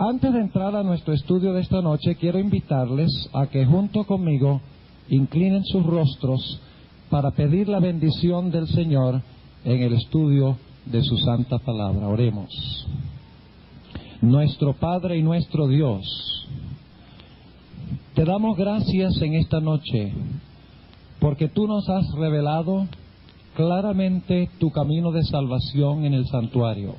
Antes de entrar a nuestro estudio de esta noche, quiero invitarles a que junto conmigo inclinen sus rostros para pedir la bendición del Señor en el estudio de su santa palabra. Oremos. Nuestro Padre y nuestro Dios, te damos gracias en esta noche porque tú nos has revelado claramente tu camino de salvación en el santuario.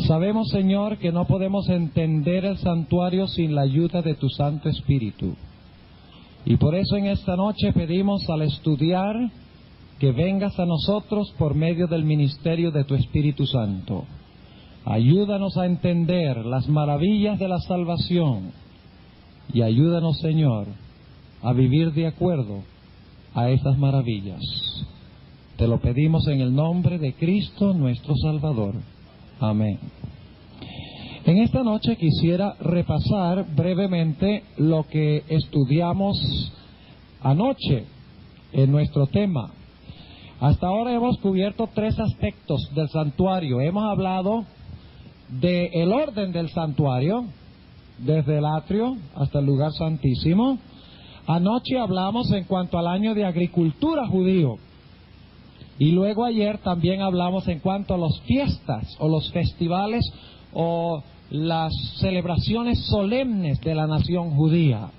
Sabemos, Señor, que no podemos entender el santuario sin la ayuda de tu Santo Espíritu. Y por eso en esta noche pedimos al estudiar que vengas a nosotros por medio del ministerio de tu Espíritu Santo. Ayúdanos a entender las maravillas de la salvación y ayúdanos, Señor, a vivir de acuerdo a estas maravillas. Te lo pedimos en el nombre de Cristo nuestro Salvador. Amén. En esta noche quisiera repasar brevemente lo que estudiamos anoche en nuestro tema. Hasta ahora hemos cubierto 3 aspectos del santuario. Hemos hablado del orden del santuario, desde el atrio hasta el lugar santísimo. Anoche hablamos en cuanto al año de agricultura judío. Y luego ayer también hablamos en cuanto a las fiestas o los festivales o las celebraciones solemnes de la nación judía.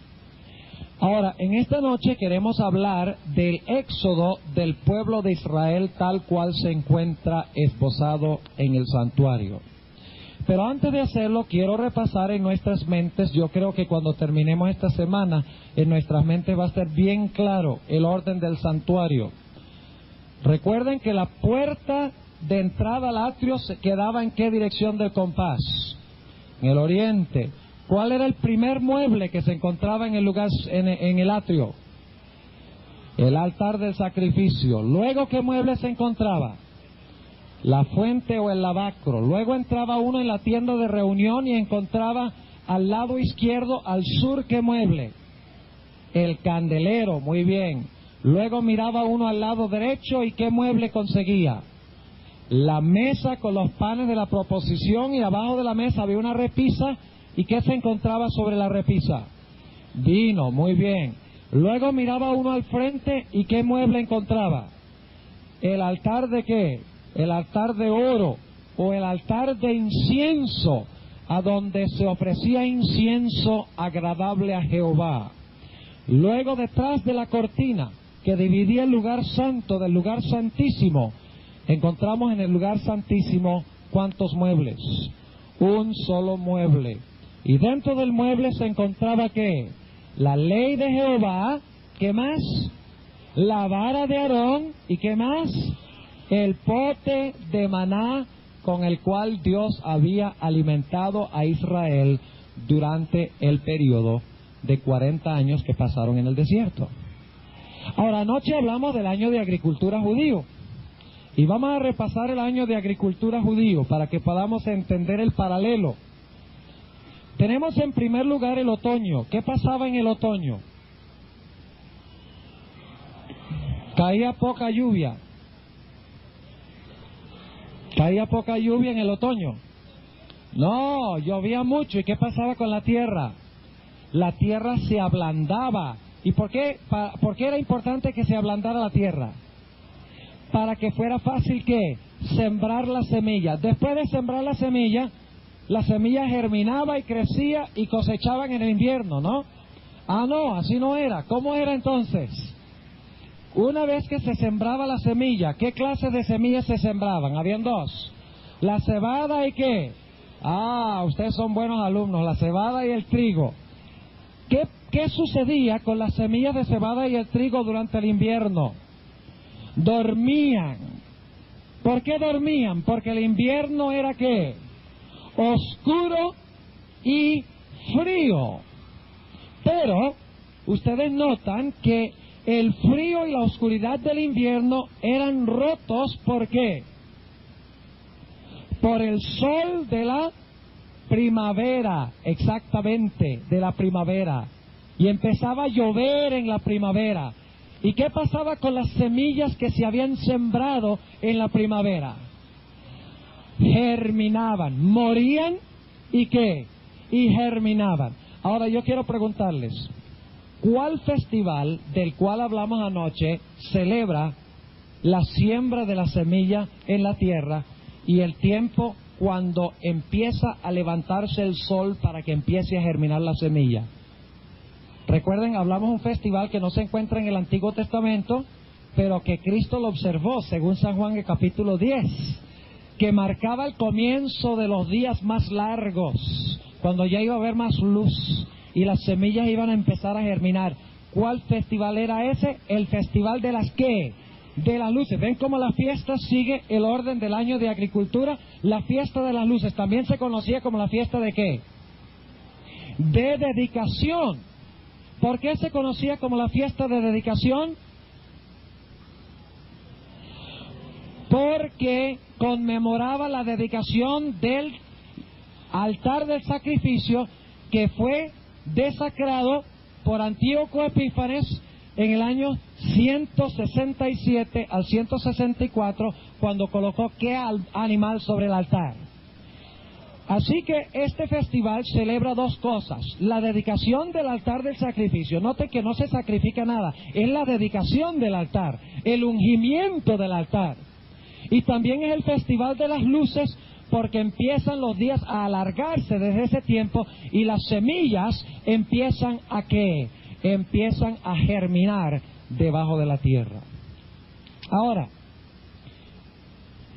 Ahora, en esta noche queremos hablar del éxodo del pueblo de Israel tal cual se encuentra esbozado en el santuario. Pero antes de hacerlo, quiero repasar en nuestras mentes, yo creo que cuando terminemos esta semana, en nuestras mentes va a estar bien claro el orden del santuario. Recuerden que la puerta de entrada al atrio se quedaba en qué dirección del compás, en el oriente. ¿Cuál era el primer mueble que se encontraba en el lugar, en el atrio? El altar del sacrificio. Luego, ¿qué mueble se encontraba? La fuente o el lavacro. Luego entraba uno en la tienda de reunión y encontraba al lado izquierdo, al sur, ¿qué mueble? El candelero, muy bien. Luego miraba uno al lado derecho y ¿qué mueble conseguía? La mesa con los panes de la proposición, y abajo de la mesa había una repisa. ¿Y qué se encontraba sobre la repisa? Vino, muy bien. Luego miraba uno al frente y ¿qué mueble encontraba? ¿El altar de qué? El altar de oro o el altar de incienso, a donde se ofrecía incienso agradable a Jehová. Luego, detrás de la cortina que dividía el lugar santo del lugar santísimo, encontramos en el lugar santísimo ¿cuántos muebles? Un solo mueble. Y dentro del mueble se encontraba ¿qué? La ley de Jehová. ¿Qué más? La vara de Aarón. ¿Y qué más? El pote de maná con el cual Dios había alimentado a Israel durante el periodo de 40 años que pasaron en el desierto. Ahora, anoche hablamos del año de agricultura judío. Y vamos a repasar el año de agricultura judío para que podamos entender el paralelo. Tenemos en primer lugar el otoño. ¿Qué pasaba en el otoño? Caía poca lluvia. ¿Caía poca lluvia en el otoño? No, llovía mucho. ¿Y qué pasaba con la tierra? La tierra se ablandaba. ¿Y por qué era importante que se ablandara la tierra? Para que fuera fácil, ¿qué? Sembrar la semilla. Después de sembrar la semilla germinaba y crecía y cosechaban en el invierno, ¿no? Ah, no, así no era. ¿Cómo era entonces? Una vez que se sembraba la semilla, ¿qué clase de semillas se sembraban? Habían 2. La cebada y ¿qué? Ah, ustedes son buenos alumnos. La cebada y el trigo. ¿Qué sucedía con las semillas de cebada y el trigo durante el invierno? Dormían. ¿Por qué dormían? Porque el invierno era ¿qué? Oscuro y frío. Pero ustedes notan que el frío y la oscuridad del invierno eran rotos, ¿por qué? Por el sol de la primavera, exactamente, de la primavera. Y empezaba a llover en la primavera. ¿Y qué pasaba con las semillas que se habían sembrado en la primavera? Germinaban, morían ¿Y qué? Y germinaban. Ahora yo quiero preguntarles, ¿cuál festival del cual hablamos anoche celebra la siembra de la semilla en la tierra y el tiempo cuando empieza a levantarse el sol para que empiece a germinar la semilla? Recuerden, hablamos de un festival que no se encuentra en el Antiguo Testamento, pero que Cristo lo observó, según San Juan el capítulo 10, que marcaba el comienzo de los días más largos, cuando ya iba a haber más luz y las semillas iban a empezar a germinar. ¿Cuál festival era ese? El festival de las ¿qué? De las luces. ¿Ven cómo la fiesta sigue el orden del año de agricultura? La fiesta de las luces también se conocía como la fiesta de ¿qué? De dedicación. ¿Por qué se conocía como la fiesta de dedicación? Porque conmemoraba la dedicación del altar del sacrificio que fue desacrado por Antíoco Epífanes en el año 167 al 164, cuando colocó qué animal sobre el altar. Así que este festival celebra dos cosas: la dedicación del altar del sacrificio. Note que no se sacrifica nada, es la dedicación del altar, el ungimiento del altar. Y también es el festival de las luces, porque empiezan los días a alargarse desde ese tiempo y las semillas empiezan a ¿qué? Empiezan a germinar debajo de la tierra. Ahora,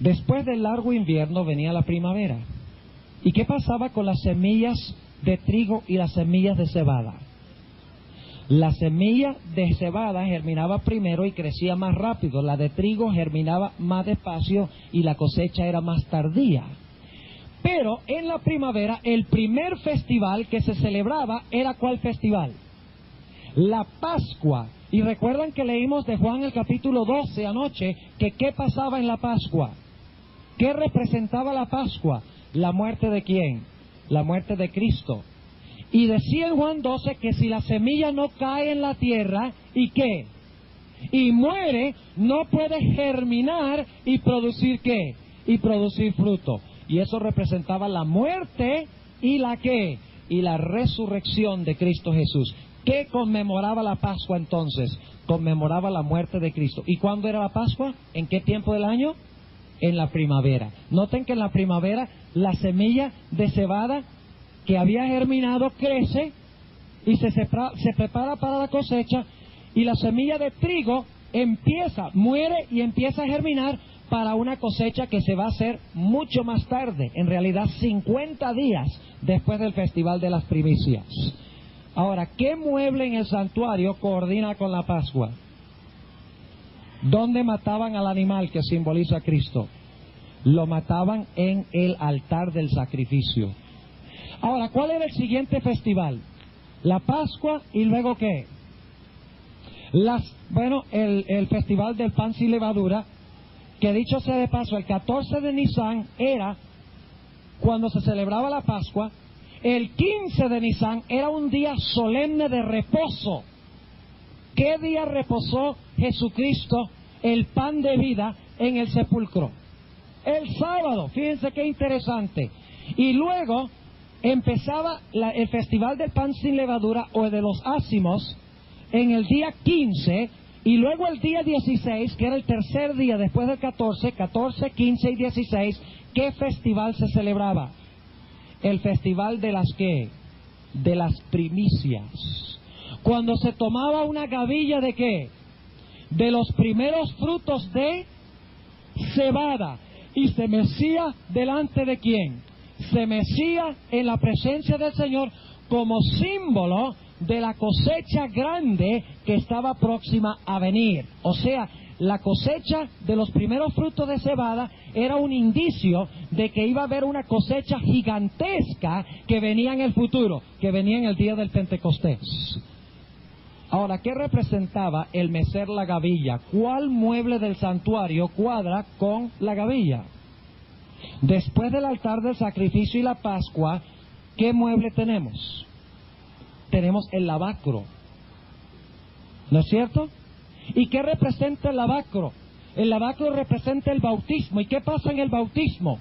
después del largo invierno venía la primavera. ¿Y qué pasaba con las semillas de trigo y las semillas de cebada? La semilla de cebada germinaba primero y crecía más rápido. La de trigo germinaba más despacio y la cosecha era más tardía. Pero en la primavera, el primer festival que se celebraba era ¿cuál festival? La Pascua. Y recuerdan que leímos de Juan el capítulo 12 anoche, que ¿qué pasaba en la Pascua? ¿Qué representaba la Pascua? ¿La muerte de quién? La muerte de Cristo. Y decía en Juan 12 que si la semilla no cae en la tierra, ¿y qué? Y muere, no puede germinar y producir ¿qué? Y producir fruto. Y eso representaba la muerte y la ¿qué? Y la resurrección de Cristo Jesús. ¿Qué conmemoraba la Pascua entonces? Conmemoraba la muerte de Cristo. ¿Y cuándo era la Pascua? ¿En qué tiempo del año? En la primavera. Noten que en la primavera la semilla de cebada que había germinado crece y se prepara para la cosecha, y la semilla de trigo muere y empieza a germinar para una cosecha que se va a hacer mucho más tarde, en realidad 50 días después del Festival de las Primicias. Ahora, ¿qué mueble en el santuario coordina con la Pascua? ¿Dónde mataban al animal que simboliza a Cristo? Lo mataban en el altar del sacrificio. Ahora, ¿cuál era el siguiente festival? La Pascua y luego ¿qué? El festival del pan sin levadura, que dicho sea de paso, el 14 de Nisan era cuando se celebraba la Pascua. El 15 de Nisan era un día solemne de reposo. ¿Qué día reposó Jesucristo, el pan de vida, en el sepulcro? El sábado. Fíjense qué interesante. Y luego empezaba el festival del pan sin levadura o de los ácimos en el día 15, y luego el día 16, que era el tercer día después del 14, 15 y 16, ¿qué festival se celebraba? El festival de las ¿qué? De las primicias. Cuando se tomaba una gavilla de ¿qué? De los primeros frutos de cebada, y se mecía delante de ¿quién? Se mecía en la presencia del Señor como símbolo de la cosecha grande que estaba próxima a venir. O sea, la cosecha de los primeros frutos de cebada era un indicio de que iba a haber una cosecha gigantesca que venía en el futuro, que venía en el día del Pentecostés. Ahora, ¿qué representaba el mecer la gavilla? ¿Cuál mueble del santuario cuadra con la gavilla? Después del altar del sacrificio y la Pascua, ¿qué mueble tenemos? Tenemos el lavacro, ¿no es cierto? ¿Y qué representa el lavacro? El lavacro representa el bautismo. ¿Y qué pasa en el bautismo?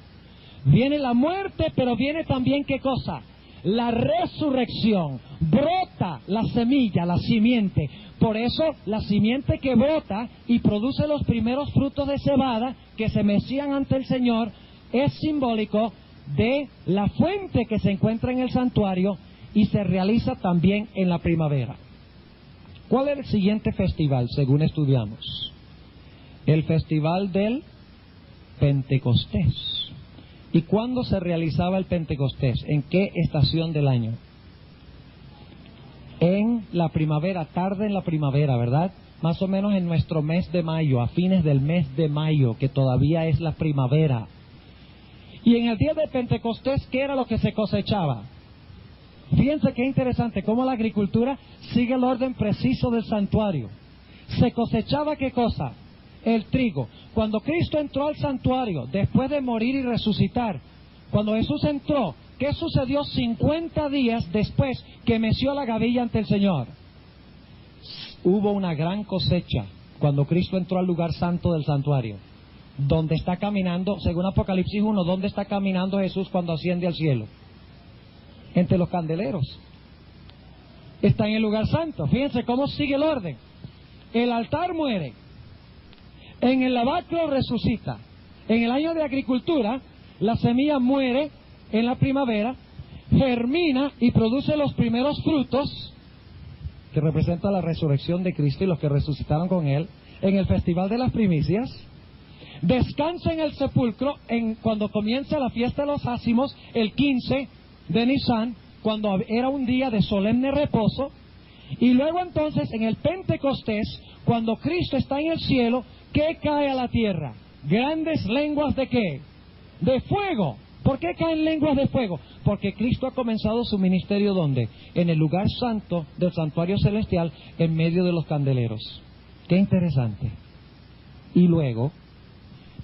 Viene la muerte, pero viene también, ¿qué cosa? La resurrección. Brota la semilla, la simiente. Por eso la simiente que brota y produce los primeros frutos de cebada que se mecían ante el Señor es simbólico de la fuente que se encuentra en el santuario y se realiza también en la primavera. ¿Cuál es el siguiente festival, según estudiamos? El festival del Pentecostés. ¿Y cuándo se realizaba el Pentecostés? ¿En qué estación del año? En la primavera, tarde en la primavera, ¿verdad? Más o menos en nuestro mes de mayo, a fines del mes de mayo, que todavía es la primavera. Y en el día de Pentecostés, ¿qué era lo que se cosechaba? Fíjense qué interesante, cómo la agricultura sigue el orden preciso del santuario. ¿Se cosechaba qué cosa? El trigo. Cuando Cristo entró al santuario, después de morir y resucitar, cuando Jesús entró, ¿qué sucedió 50 días después que meció la gavilla ante el Señor? Hubo una gran cosecha cuando Cristo entró al lugar santo del santuario, donde está caminando, según Apocalipsis 1, ¿dónde está caminando Jesús cuando asciende al cielo? Entre los candeleros. Está en el lugar santo. Fíjense cómo sigue el orden. El altar muere. En el lavacro resucita. En el año de agricultura, la semilla muere en la primavera, germina y produce los primeros frutos, que representa la resurrección de Cristo y los que resucitaron con Él, en el festival de las primicias. Descansa en el sepulcro cuando comienza la fiesta de los ácimos, el 15 de Nisan, cuando era un día de solemne reposo. Y luego entonces en el Pentecostés, cuando Cristo está en el cielo, ¿qué cae a la tierra? Grandes lenguas de ¿qué? De fuego. ¿Por qué caen lenguas de fuego? Porque Cristo ha comenzado su ministerio ¿dónde? En el lugar santo del santuario celestial, en medio de los candeleros. Qué interesante. Y luego,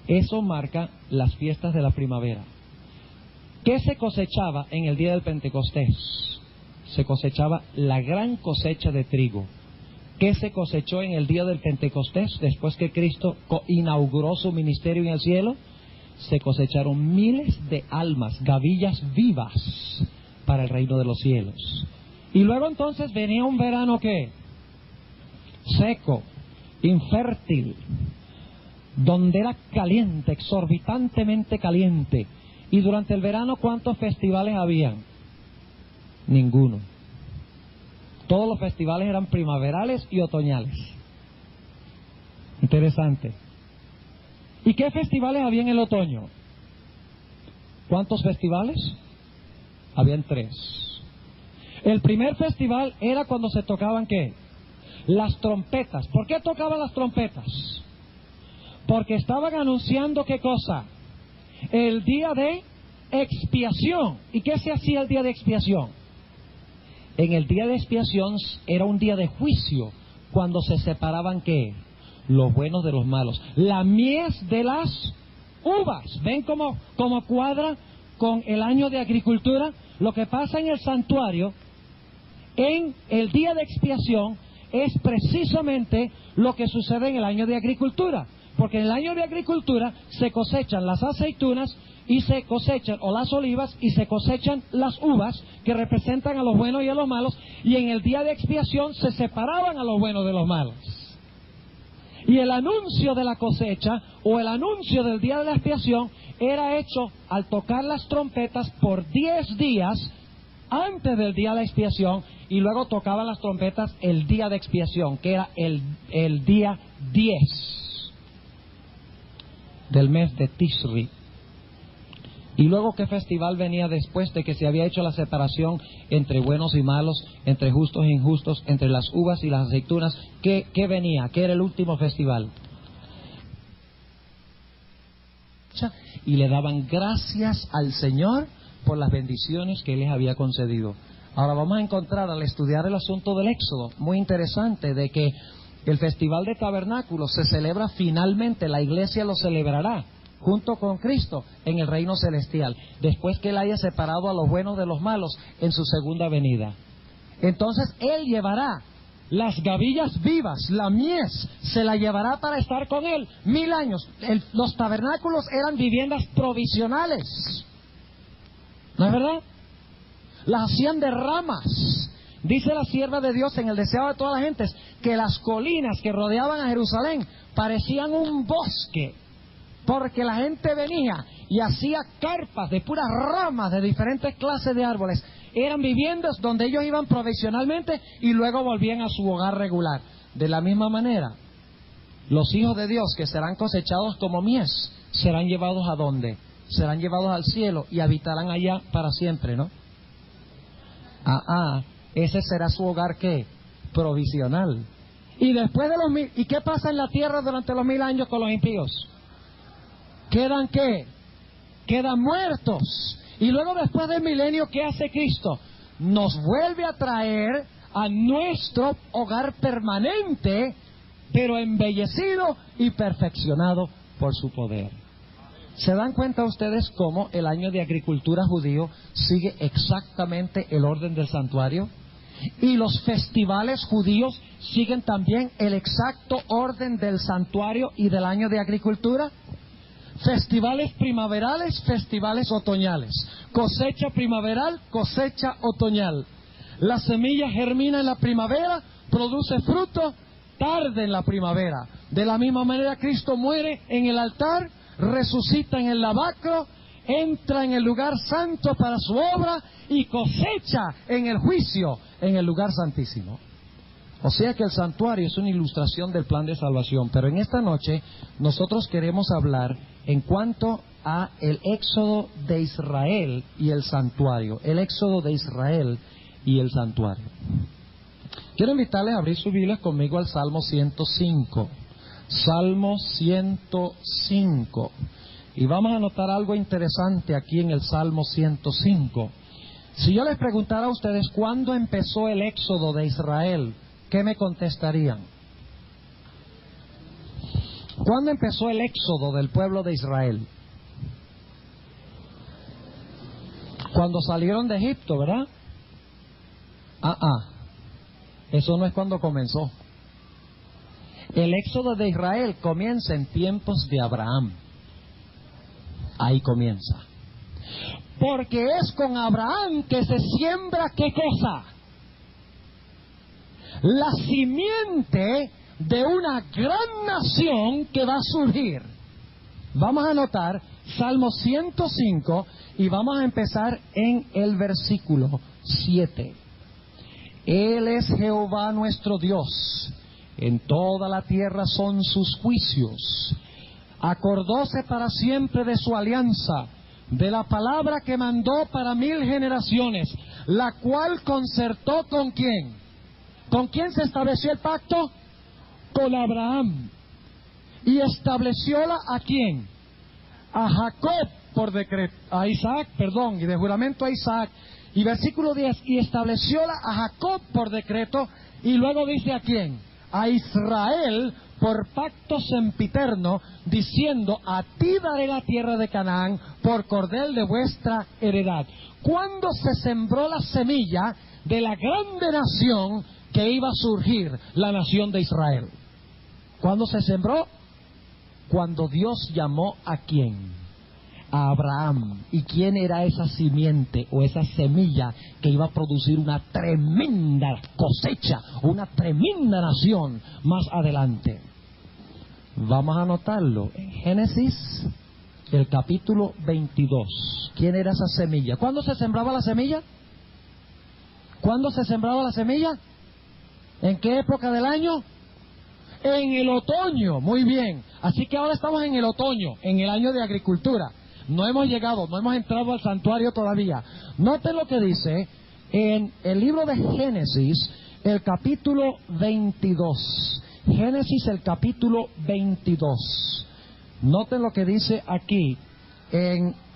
eso marca las fiestas de la primavera. ¿Qué se cosechaba en el día del Pentecostés? Se cosechaba la gran cosecha de trigo. ¿Qué se cosechó en el día del Pentecostés después que Cristo inauguró su ministerio en el cielo? Se cosecharon miles de almas, gavillas vivas para el reino de los cielos. Y luego entonces venía un verano ¿qué? Seco, infértil, donde era caliente, exorbitantemente caliente. Y durante el verano, ¿cuántos festivales habían? Ninguno. Todos los festivales eran primaverales y otoñales. Interesante. ¿Y qué festivales había en el otoño? ¿Cuántos festivales? Habían 3. El primer festival era cuando se tocaban ¿qué? Las trompetas. ¿Por qué tocaban las trompetas? Porque estaban anunciando ¿qué cosa? El día de expiación. ¿Y qué se hacía el día de expiación? En el día de expiación era un día de juicio, cuando se separaban ¿qué? Los buenos de los malos. La mies de las uvas. ¿Ven cómo cuadra con el año de agricultura? Lo que pasa en el santuario, en el día de expiación, es precisamente lo que sucede en el año de agricultura. Porque en el año de agricultura se cosechan las aceitunas y se cosechan, o las olivas, y se cosechan las uvas, que representan a los buenos y a los malos, y en el día de expiación se separaban a los buenos de los malos. Y el anuncio de la cosecha, o el anuncio del día de la expiación, era hecho al tocar las trompetas por 10 días antes del día de la expiación, y luego tocaban las trompetas el día de expiación, que era el día 10 del mes de Tishri. Y luego, ¿qué festival venía después de que se había hecho la separación entre buenos y malos, entre justos e injustos, entre las uvas y las aceitunas? ¿Qué venía? ¿Qué era el último festival? Y le daban gracias al Señor por las bendiciones que Él les había concedido. Ahora vamos a encontrar, al estudiar el asunto del Éxodo, muy interesante, de que el Festival de Tabernáculos se celebra finalmente, la iglesia lo celebrará junto con Cristo en el reino celestial, después que Él haya separado a los buenos de los malos en su segunda venida. Entonces Él llevará las gavillas vivas, la mies, se la llevará para estar con él 1000 años. Los tabernáculos eran viviendas provisionales, ¿no es verdad? Las hacían de ramas. Dice la sierva de Dios en el deseo de todas las gentes que las colinas que rodeaban a Jerusalén parecían un bosque, porque la gente venía y hacía carpas de puras ramas de diferentes clases de árboles. Eran viviendas donde ellos iban provisionalmente y luego volvían a su hogar regular. De la misma manera, los hijos de Dios que serán cosechados como mies serán llevados ¿a dónde? Serán llevados al cielo y habitarán allá para siempre, ¿no? Ese será su hogar, ¿qué? Provisional. Y después de los 1000, ¿y qué pasa en la tierra durante los 1000 años con los impíos? ¿Quedan qué? Quedan muertos. Y luego después del milenio, ¿qué hace Cristo? Nos vuelve a traer a nuestro hogar permanente, pero embellecido y perfeccionado por su poder. ¿Se dan cuenta ustedes cómo el año de agricultura judío sigue exactamente el orden del santuario? Y los festivales judíos siguen también el exacto orden del santuario y del año de agricultura. Festivales primaverales, festivales otoñales. Cosecha primaveral, cosecha otoñal. La semilla germina en la primavera, produce fruto tarde en la primavera. De la misma manera, Cristo muere en el altar, resucita en el lavacro, entra en el lugar santo para su obra y cosecha en el juicio en el lugar santísimo. O sea que el santuario es una ilustración del plan de salvación. Pero en esta noche nosotros queremos hablar en cuanto a el éxodo de Israel y el santuario. El éxodo de Israel y el santuario. Quiero invitarles a abrir sus Biblias conmigo al Salmo 105. Salmo 105. Y vamos a notar algo interesante aquí en el Salmo 105. Si yo les preguntara a ustedes cuándo empezó el éxodo de Israel, ¿qué me contestarían? ¿Cuándo empezó el éxodo del pueblo de Israel? Cuando salieron de Egipto, ¿verdad? Eso no es cuando comenzó. El éxodo de Israel comienza en tiempos de Abraham. Ahí comienza. Porque es con Abraham que se siembra, ¿qué cosa? La simiente de una gran nación que va a surgir. Vamos a anotar Salmo 105 y vamos a empezar en el versículo 7. Él es Jehová nuestro Dios, en toda la tierra son sus juicios. Acordóse para siempre de su alianza, de la palabra que mandó para 1000 generaciones, la cual concertó ¿con quién? ¿Con quién se estableció el pacto? Con Abraham. ¿Y establecióla a quién? A Jacob por decreto, a Isaac, perdón, y de juramento a Isaac. Y versículo 10, y establecióla a Jacob por decreto, y luego dice ¿a quién? A Israel por pacto sempiterno, diciendo, a ti daré la tierra de Canaán por cordel de vuestra heredad. ¿Cuándo se sembró la semilla de la grande nación que iba a surgir, la nación de Israel? ¿Cuándo se sembró? Cuando Dios llamó ¿a quién? A Abraham. ¿Y quién era esa simiente o esa semilla que iba a producir una tremenda cosecha, una tremenda nación más adelante? Vamos a anotarlo en Génesis, el capítulo 22. ¿Quién era esa semilla? ¿Cuándo se sembraba la semilla? ¿Cuándo se sembraba la semilla? ¿En qué época del año? En el otoño. Muy bien. Así que ahora estamos en el otoño, en el año de agricultura. No hemos llegado, no hemos entrado al santuario todavía. Noten lo que dice en el libro de Génesis, el capítulo 22. Génesis, el capítulo 22. Noten lo que dice aquí,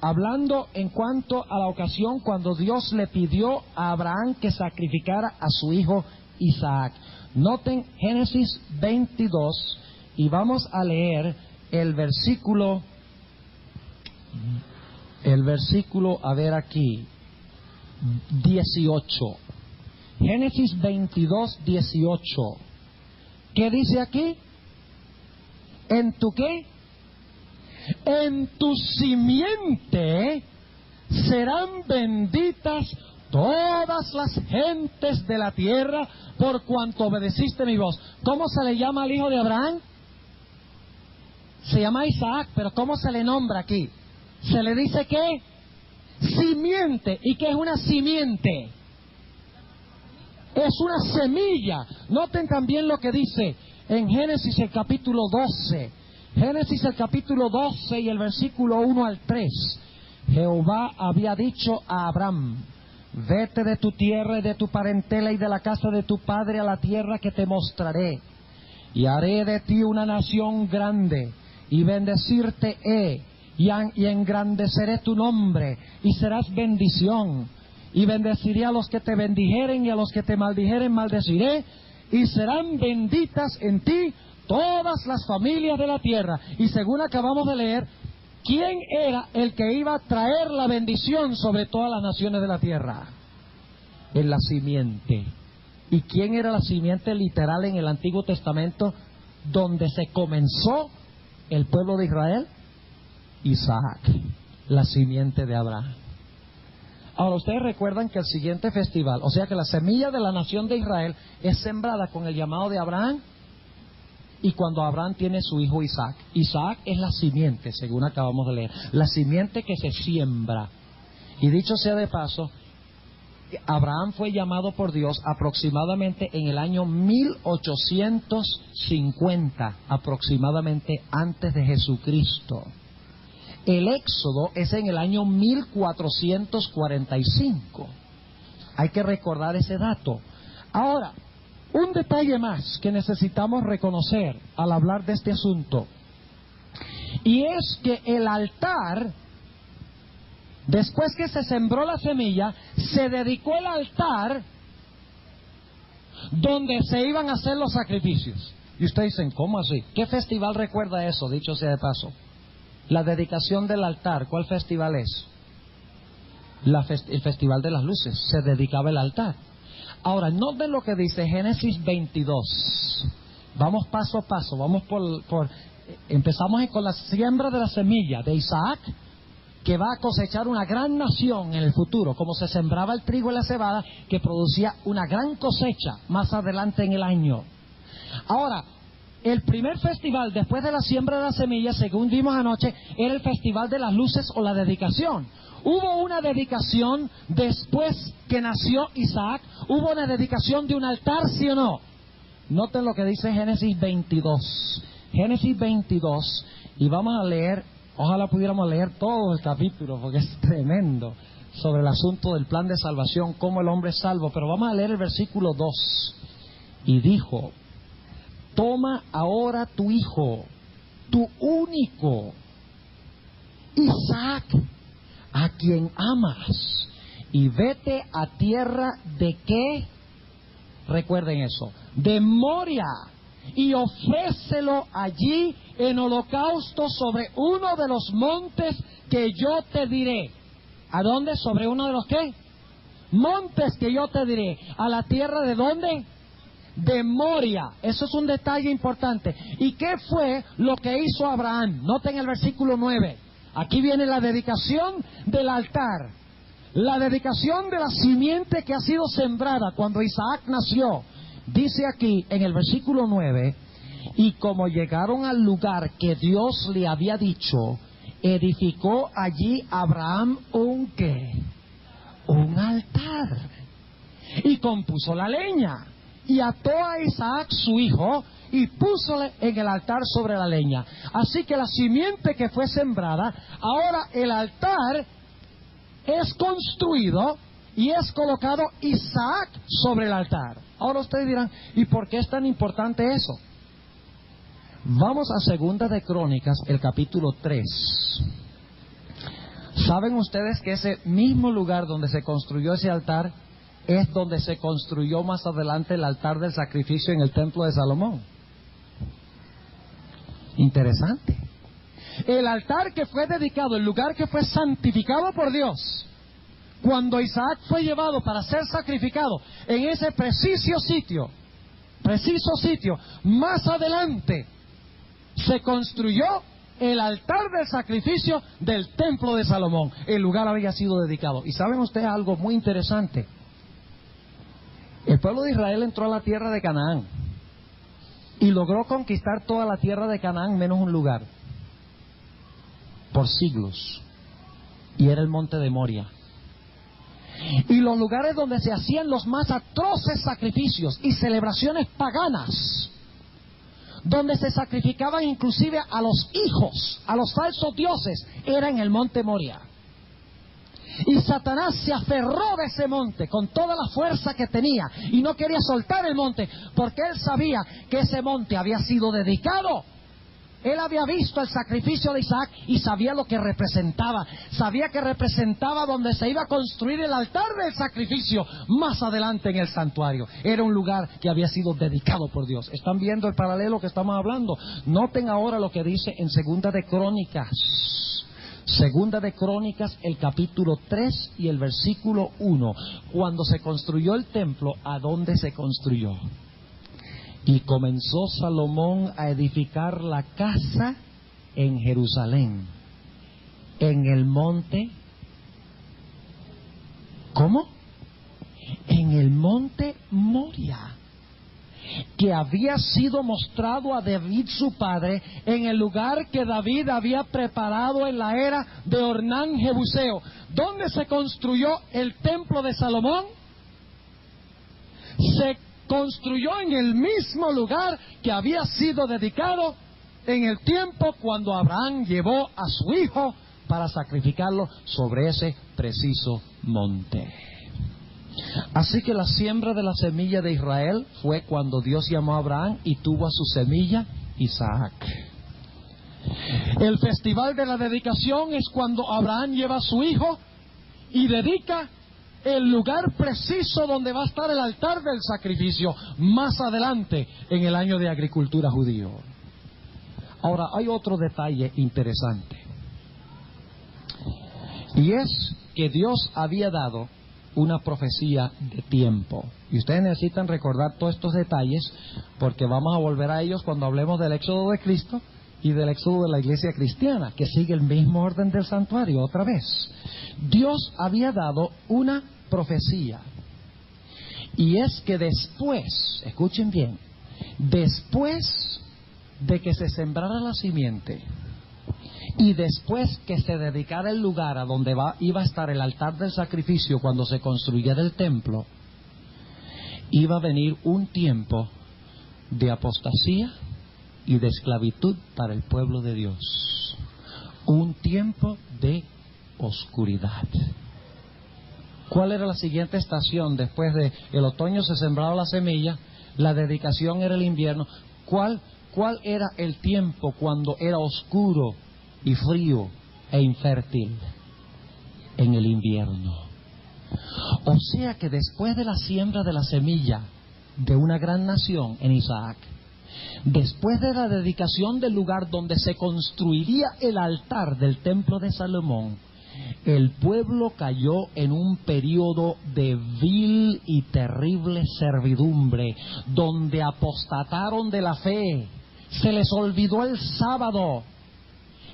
hablando en cuanto a la ocasión cuando Dios le pidió a Abraham que sacrificara a su hijo Isaac. Noten Génesis 22 y vamos a leer el versículo, a ver aquí, 18. Génesis 22:18. ¿Qué dice aquí? ¿En tu qué? En tu simiente serán benditas todas las gentes de la tierra por cuanto obedeciste mi voz. ¿Cómo se le llama al hijo de Abraham? Se llama Isaac, pero ¿cómo se le nombra aquí? Se le dice ¿qué? Simiente. ¿Y qué es una simiente? Es una semilla. Noten también lo que dice en Génesis el capítulo 12. Génesis el capítulo 12 y el versículo 1 al 3. Jehová había dicho a Abraham: vete de tu tierra y de tu parentela y de la casa de tu padre a la tierra que te mostraré. Y haré de ti una nación grande, y bendecirte he, y engrandeceré tu nombre, y serás bendición. Y bendeciré a los que te bendijeren, y a los que te maldijeren maldeciré, y serán benditas en ti todas las familias de la tierra. Y según acabamos de leer, ¿quién era el que iba a traer la bendición sobre todas las naciones de la tierra? En la simiente. ¿Y quién era la simiente literal en el Antiguo Testamento donde se comenzó el pueblo de Israel? Isaac, la simiente de Abraham. Ahora, ustedes recuerdan que el siguiente festival, o sea que la semilla de la nación de Israel es sembrada con el llamado de Abraham, y cuando Abraham tiene su hijo Isaac. Isaac es la simiente, según acabamos de leer, la simiente que se siembra. Y dicho sea de paso, Abraham fue llamado por Dios aproximadamente en el año 1850, aproximadamente antes de Jesucristo. El Éxodo es en el año 1445. Hay que recordar ese dato. Ahora, un detalle más que necesitamos reconocer al hablar de este asunto, y es que el altar, después que se sembró la semilla, se dedicó el altar donde se iban a hacer los sacrificios. Y ustedes dicen, ¿cómo así? ¿Qué festival recuerda eso, dicho sea de paso? La dedicación del altar, ¿cuál festival es? El Festival de las Luces, se dedicaba el altar. Ahora, noten lo que dice Génesis 22. Vamos paso a paso, vamos empezamos con la siembra de la semilla de Isaac, que va a cosechar una gran nación en el futuro, como se sembraba el trigo y la cebada, que producía una gran cosecha más adelante en el año. Ahora, el primer festival después de la siembra de la semilla, según vimos anoche, era el Festival de las Luces o la dedicación. Hubo una dedicación después que nació Isaac, hubo una dedicación de un altar, ¿sí o no? Noten lo que dice Génesis 22. Génesis 22, y vamos a leer, ojalá pudiéramos leer todo el capítulo, porque es tremendo, sobre el asunto del plan de salvación, cómo el hombre es salvo, pero vamos a leer el versículo 2. Y dijo: toma ahora tu hijo, tu único, Isaac, a quien amas, y vete a tierra de ¿qué? Recuerden eso, de Moria, y ofrécelo allí en holocausto sobre uno de los montes que yo te diré. ¿A dónde? ¿Sobre uno de los qué? Montes que yo te diré. ¿A la tierra de dónde? De Moria. Eso es un detalle importante. ¿Y qué fue lo que hizo Abraham? Noten el versículo 9. Aquí viene la dedicación del altar, la dedicación de la simiente que ha sido sembrada cuando Isaac nació. Dice aquí en el versículo 9: y como llegaron al lugar que Dios le había dicho, edificó allí Abraham un ¿qué? Un altar, y compuso la leña, y ató a Isaac su hijo, y púsole en el altar sobre la leña. Así que la simiente que fue sembrada, ahora el altar es construido y es colocado Isaac sobre el altar. Ahora ustedes dirán, ¿y por qué es tan importante eso? Vamos a Segunda de Crónicas, el capítulo 3. ¿Saben ustedes que ese mismo lugar donde se construyó ese altar es donde se construyó más adelante el altar del sacrificio en el templo de Salomón? Interesante. El altar que fue dedicado, el lugar que fue santificado por Dios, Cuando Isaac fue llevado para ser sacrificado en ese preciso sitio, más adelante se construyó el altar del sacrificio del templo de Salomón. El lugar había sido dedicado. Y saben ustedes algo muy interesante. El pueblo de Israel entró a la tierra de Canaán y logró conquistar toda la tierra de Canaán menos un lugar por siglos, y era el monte de Moria. Y los lugares donde se hacían los más atroces sacrificios y celebraciones paganas, donde se sacrificaban inclusive a los hijos, a los falsos dioses, era en el monte Moria. Y Satanás se aferró de ese monte con toda la fuerza que tenía y no quería soltar el monte, porque él sabía que ese monte había sido dedicado. Él había visto el sacrificio de Isaac y sabía lo que representaba. Sabía que representaba donde se iba a construir el altar del sacrificio más adelante en el santuario. Era un lugar que había sido dedicado por Dios. ¿Están viendo el paralelo que estamos hablando? Noten ahora lo que dice en Segunda de Crónicas. Segunda de Crónicas, el capítulo 3 y el versículo 1. Cuando se construyó el templo, ¿a dónde se construyó? Y comenzó Salomón a edificar la casa en Jerusalén, en el monte. ¿Cómo? En el monte Moria, que había sido mostrado a David su padre, en el lugar que David había preparado en la era de Ornán Jebuseo. ¿Dónde se construyó el templo de Salomón? Se construyó en el mismo lugar que había sido dedicado en el tiempo cuando Abraham llevó a su hijo para sacrificarlo sobre ese preciso monte. Así que la siembra de la semilla de Israel fue cuando Dios llamó a Abraham y tuvo a su semilla Isaac. El festival de la dedicación es cuando Abraham lleva a su hijo y dedica el lugar preciso donde va a estar el altar del sacrificio más adelante en el año de agricultura judío. Ahora, hay otro detalle interesante, y es que Dios había dado una profecía de tiempo. Y ustedes necesitan recordar todos estos detalles, porque vamos a volver a ellos cuando hablemos del éxodo de Cristo y del éxodo de la iglesia cristiana, que sigue el mismo orden del santuario otra vez. Dios había dado una profecía, y es que después, escuchen bien, después de que se sembrara la simiente y después que se dedicara el lugar a donde iba a estar el altar del sacrificio cuando se construyera el templo, iba a venir un tiempo de apostasía y de esclavitud para el pueblo de Dios. Un tiempo de oscuridad. ¿Cuál era la siguiente estación? Después de el otoño se sembraba la semilla, la dedicación era el invierno. ¿Cuál era el tiempo cuando era oscuro y frío e infértil? En el invierno. O sea que después de la siembra de la semilla de una gran nación en Isaac, después de la dedicación del lugar donde se construiría el altar del templo de Salomón, el pueblo cayó en un periodo de vil y terrible servidumbre, donde apostataron de la fe, se les olvidó el sábado,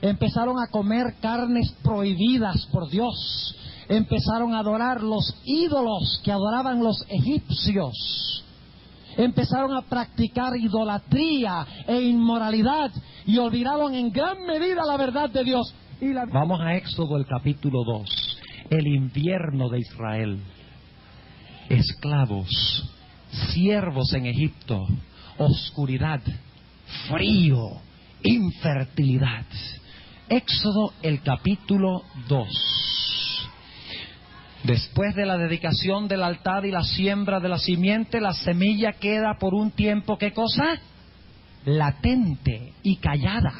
empezaron a comer carnes prohibidas por Dios, empezaron a adorar los ídolos que adoraban los egipcios, empezaron a practicar idolatría e inmoralidad y olvidaron en gran medida la verdad de Dios. Vamos a Éxodo, el capítulo 2. El invierno de Israel. Esclavos, siervos en Egipto, oscuridad, frío, infertilidad. Éxodo, el capítulo 2. Después de la dedicación del altar y la siembra de la simiente, la semilla queda por un tiempo, ¿qué cosa? Latente y callada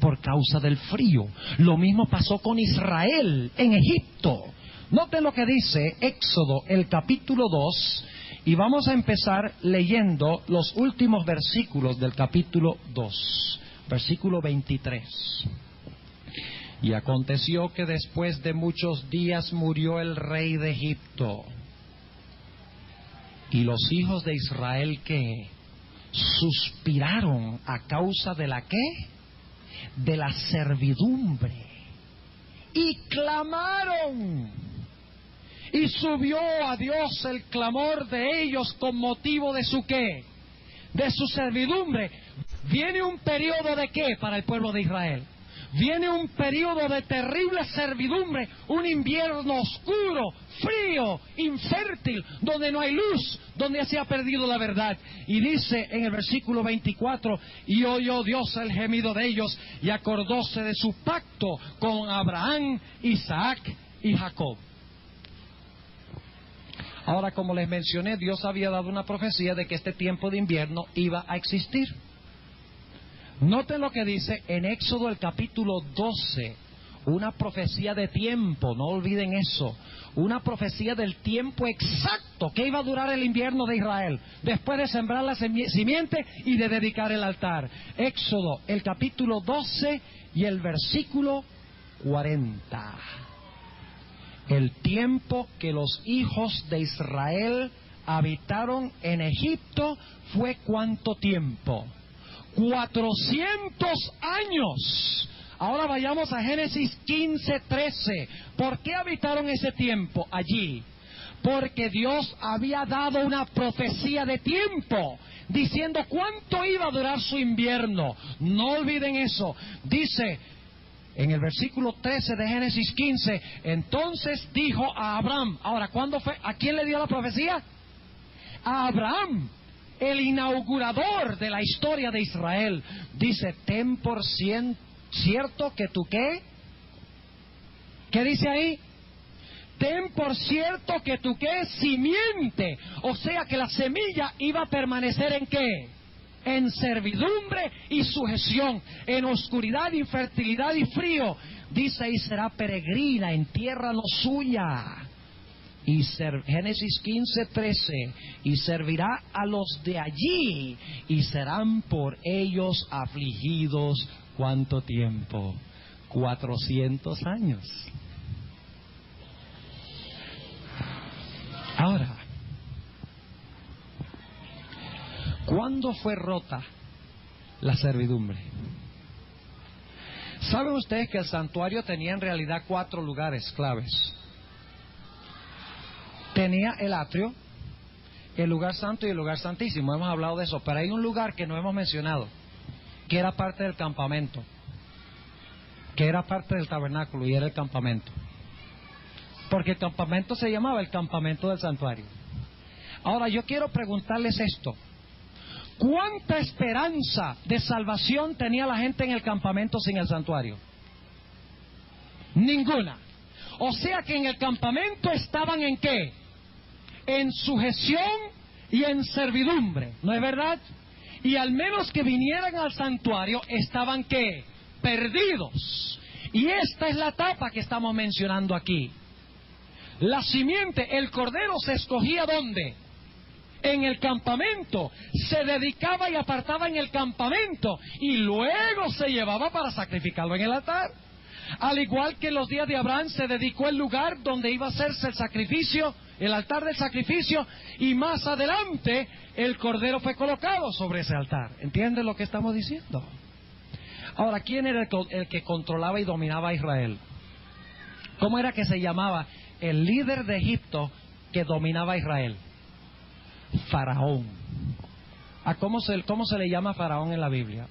por causa del frío. Lo mismo pasó con Israel en Egipto. Noten lo que dice Éxodo, el capítulo 2, y vamos a empezar leyendo los últimos versículos del capítulo 2, versículo 23. Y aconteció que después de muchos días murió el rey de Egipto. Y los hijos de Israel, ¿qué? Suspiraron a causa de la ¿qué? De la servidumbre. Y clamaron. Y subió a Dios el clamor de ellos con motivo de su ¿qué? De su servidumbre. Viene un periodo de ¿qué para el pueblo de Israel? Viene un periodo de terrible servidumbre, un invierno oscuro, frío, infértil, donde no hay luz, donde se ha perdido la verdad. Y dice en el versículo 24, y oyó Dios el gemido de ellos, y acordóse de su pacto con Abraham, Isaac y Jacob. Ahora, como les mencioné, Dios había dado una profecía de que este tiempo de invierno iba a existir. Noten lo que dice en Éxodo el capítulo 12, una profecía de tiempo, no olviden eso, una profecía del tiempo exacto que iba a durar el invierno de Israel, después de sembrar la simiente y de dedicar el altar. Éxodo el capítulo 12 y el versículo 40. El tiempo que los hijos de Israel habitaron en Egipto fue ¿cuánto tiempo? 400 años. Ahora vayamos a Génesis 15:13. ¿Por qué habitaron ese tiempo allí? Porque Dios había dado una profecía de tiempo, diciendo cuánto iba a durar su invierno. No olviden eso. Dice en el versículo 13 de Génesis 15, entonces dijo a Abraham. Ahora, ¿cuándo fue? ¿A quién le dio la profecía? A Abraham, el inaugurador de la historia de Israel. Dice, ten por cierto que tú ¿qué? ¿Qué dice ahí? Ten por cierto que tú ¿qué? Simiente. O sea que la semilla iba a permanecer ¿en qué? En servidumbre y sujeción, en oscuridad, infertilidad y frío. Dice, y será peregrina en tierra no suya. Y Génesis 15:13, y servirá a los de allí, y serán por ellos afligidos, ¿cuánto tiempo? 400 años. Ahora, ¿cuándo fue rota la servidumbre? ¿Saben ustedes que el santuario tenía en realidad 4 lugares claves? Tenía el atrio, el lugar santo y el lugar santísimo. Hemos hablado de eso, pero hay un lugar que no hemos mencionado, que era parte del campamento, que era parte del tabernáculo y era el campamento. Porque el campamento se llamaba el campamento del santuario. Ahora yo quiero preguntarles esto. ¿Cuánta esperanza de salvación tenía la gente en el campamento sin el santuario? Ninguna. O sea que en el campamento estaban ¿en qué? En sujeción y en servidumbre, ¿no es verdad? Y al menos que vinieran al santuario, estaban ¿qué? Perdidos. Y esta es la etapa que estamos mencionando aquí. La simiente, el cordero se escogía ¿dónde? En el campamento. Se dedicaba y apartaba en el campamento y luego se llevaba para sacrificarlo en el altar. Al igual que en los días de Abraham se dedicó el lugar donde iba a hacerse el sacrificio, el altar del sacrificio, y más adelante el cordero fue colocado sobre ese altar. ¿Entienden lo que estamos diciendo? Ahora, ¿quién era el que controlaba y dominaba a Israel? ¿Cómo era que se llamaba el líder de Egipto que dominaba a Israel? Faraón. ¿Cómo se le llama a Faraón en la Biblia?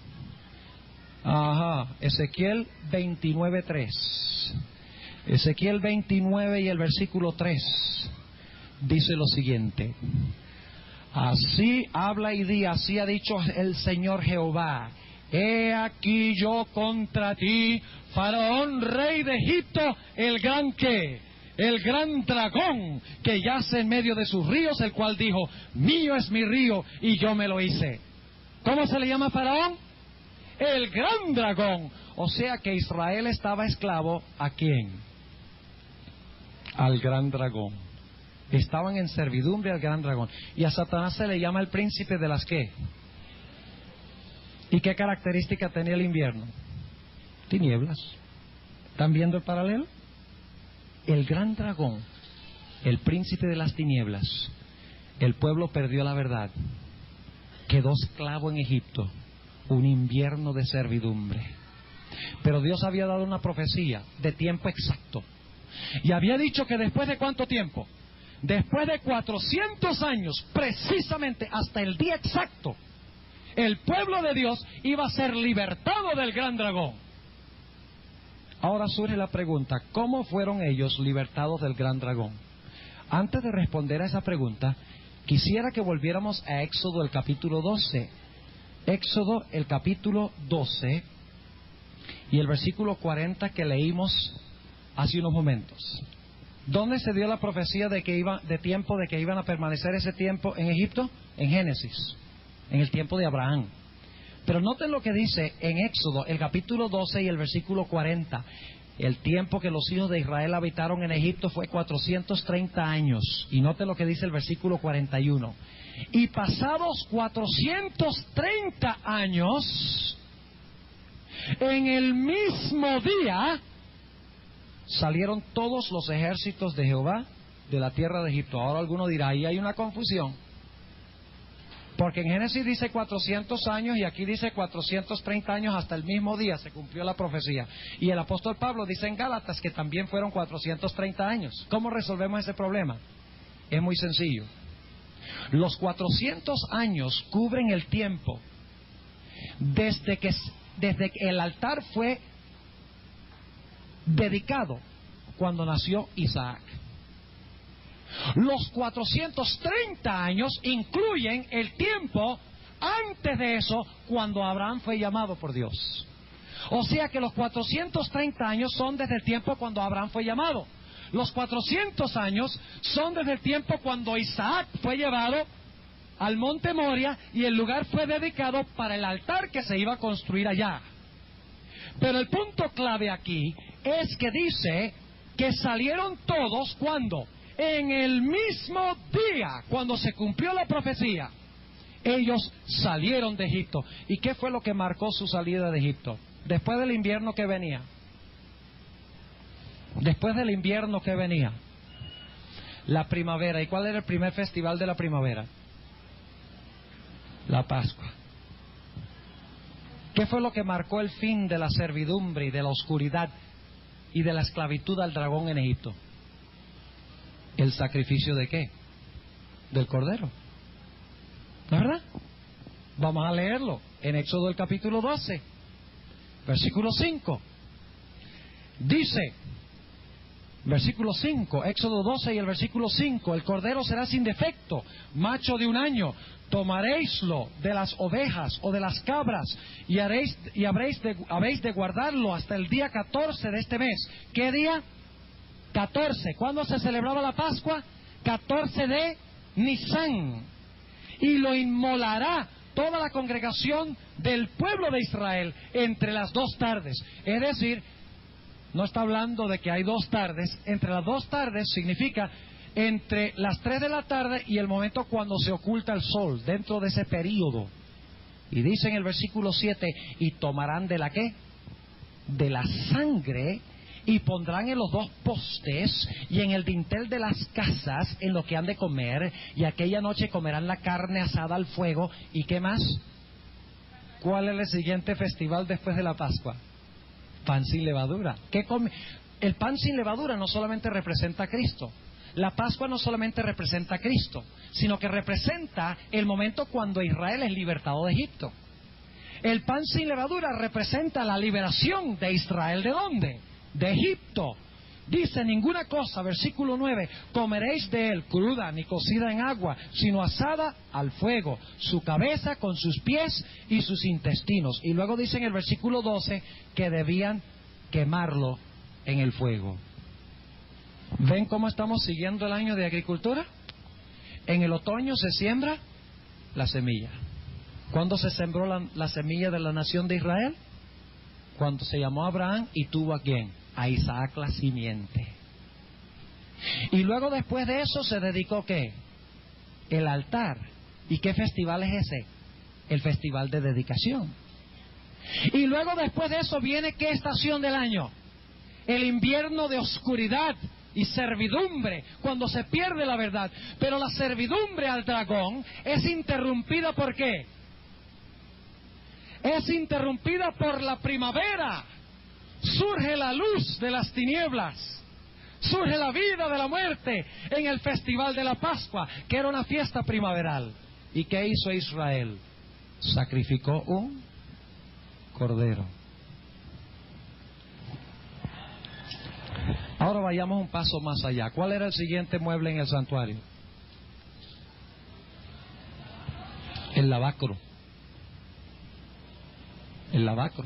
Ezequiel 29:3. Ezequiel 29 y el versículo 3 dice lo siguiente: así habla y di, así ha dicho el Señor Jehová, he aquí yo contra ti, Faraón, rey de Egipto, el gran ¿qué? El gran dragón que yace en medio de sus ríos, el cual dijo, mío es mi río y yo me lo hice. ¿Cómo se le llama a Faraón? El gran dragón. O sea que Israel estaba esclavo ¿a quién? Al gran dragón. Estaban en servidumbre al gran dragón. Y a Satanás se le llama el príncipe de las ¿qué? ¿Y qué característica tenía el invierno? Tinieblas. ¿Están viendo el paralelo? El gran dragón, el príncipe de las tinieblas, el pueblo perdió la verdad, quedó esclavo en Egipto, un invierno de servidumbre. Pero Dios había dado una profecía de tiempo exacto. Y había dicho que después de ¿cuánto tiempo? Después de 400 años, precisamente hasta el día exacto, el pueblo de Dios iba a ser libertado del gran dragón. Ahora surge la pregunta, ¿cómo fueron ellos libertados del gran dragón? Antes de responder a esa pregunta, quisiera que volviéramos a Éxodo el capítulo 12. Éxodo el capítulo 12 y el versículo 40 que leímos hace unos momentos. ¿Dónde se dio la profecía de que iban a permanecer ese tiempo en Egipto? En Génesis, en el tiempo de Abraham. Pero noten lo que dice en Éxodo, el capítulo 12 y el versículo 40. El tiempo que los hijos de Israel habitaron en Egipto fue 430 años. Y noten lo que dice el versículo 41. Y pasados 430 años, en el mismo día, salieron todos los ejércitos de Jehová de la tierra de Egipto. Ahora alguno dirá, ahí hay una confusión. Porque en Génesis dice 400 años y aquí dice 430 años, hasta el mismo día se cumplió la profecía. Y el apóstol Pablo dice en Gálatas que también fueron 430 años. ¿Cómo resolvemos ese problema? Es muy sencillo. Los 400 años cubren el tiempo desde que el altar fue dedicado cuando nació Isaac. Los 430 años incluyen el tiempo antes de eso, cuando Abraham fue llamado por Dios. O sea que los 430 años son desde el tiempo cuando Abraham fue llamado. Los 400 años son desde el tiempo cuando Isaac fue llevado al monte Moria y el lugar fue dedicado para el altar que se iba a construir allá. Pero el punto clave aquí es que dice que salieron todos, ¿cuándo? En el mismo día, cuando se cumplió la profecía, ellos salieron de Egipto. ¿Y qué fue lo que marcó su salida de Egipto? Después del invierno que venía. Después del invierno que venía, la primavera. ¿Y cuál era el primer festival de la primavera? La Pascua. ¿Qué fue lo que marcó el fin de la servidumbre y de la oscuridad y de la esclavitud al dragón en Egipto? ¿El sacrificio de qué? Del Cordero. ¿No es verdad? Vamos a leerlo en Éxodo el capítulo 12, versículo 5. Dice, versículo 5, Éxodo 12 y el versículo 5, el Cordero será sin defecto, macho de un año. Tomaréislo de las ovejas o de las cabras y habéis de guardarlo hasta el día 14 de este mes. ¿Qué día? 14. ¿Cuándo se celebraba la Pascua? 14 de Nisán. Y lo inmolará toda la congregación del pueblo de Israel entre las 2 tardes. Es decir, no está hablando de que hay 2 tardes. Entre las 2 tardes significa entre las 3 de la tarde y el momento cuando se oculta el sol, dentro de ese período. Y dice en el versículo 7, y tomarán de la ¿qué? De la sangre, y pondrán en los 2 postes y en el dintel de las casas en lo que han de comer, y aquella noche comerán la carne asada al fuego. ¿Y qué más? ¿Cuál es el siguiente festival después de la Pascua? Pan sin levadura. ¿Qué come? El pan sin levadura no solamente representa a Cristo. La Pascua no solamente representa a Cristo, sino que representa el momento cuando Israel es libertado de Egipto. El pan sin levadura representa la liberación de Israel. ¿De dónde? De Egipto. Dice, ninguna cosa, versículo 9, comeréis de él cruda ni cocida en agua, sino asada al fuego, su cabeza con sus pies y sus intestinos. Y luego dice en el versículo 12 que debían quemarlo en el fuego. ¿Ven cómo estamos siguiendo el año de agricultura? En el otoño se siembra la semilla. ¿Cuándo se sembró la semilla de la nación de Israel? Cuando se llamó Abraham y tuvo a ¿quién? A Isaac la simiente. Y luego después de eso se dedicó ¿qué? El altar. ¿Y qué festival es ese? El festival de dedicación. Y luego después de eso viene ¿qué estación del año? el invierno de oscuridad y servidumbre, cuando se pierde la verdad. Pero la servidumbre al dragón es interrumpida ¿por qué? Es interrumpida por la primavera. Surge la luz de las tinieblas, surge la vida de la muerte en el festival de la Pascua, que era una fiesta primaveral. ¿Y qué hizo Israel? Sacrificó un cordero. Ahora vayamos un paso más allá. ¿Cuál era el siguiente mueble en el santuario? El lavacro. El lavacro.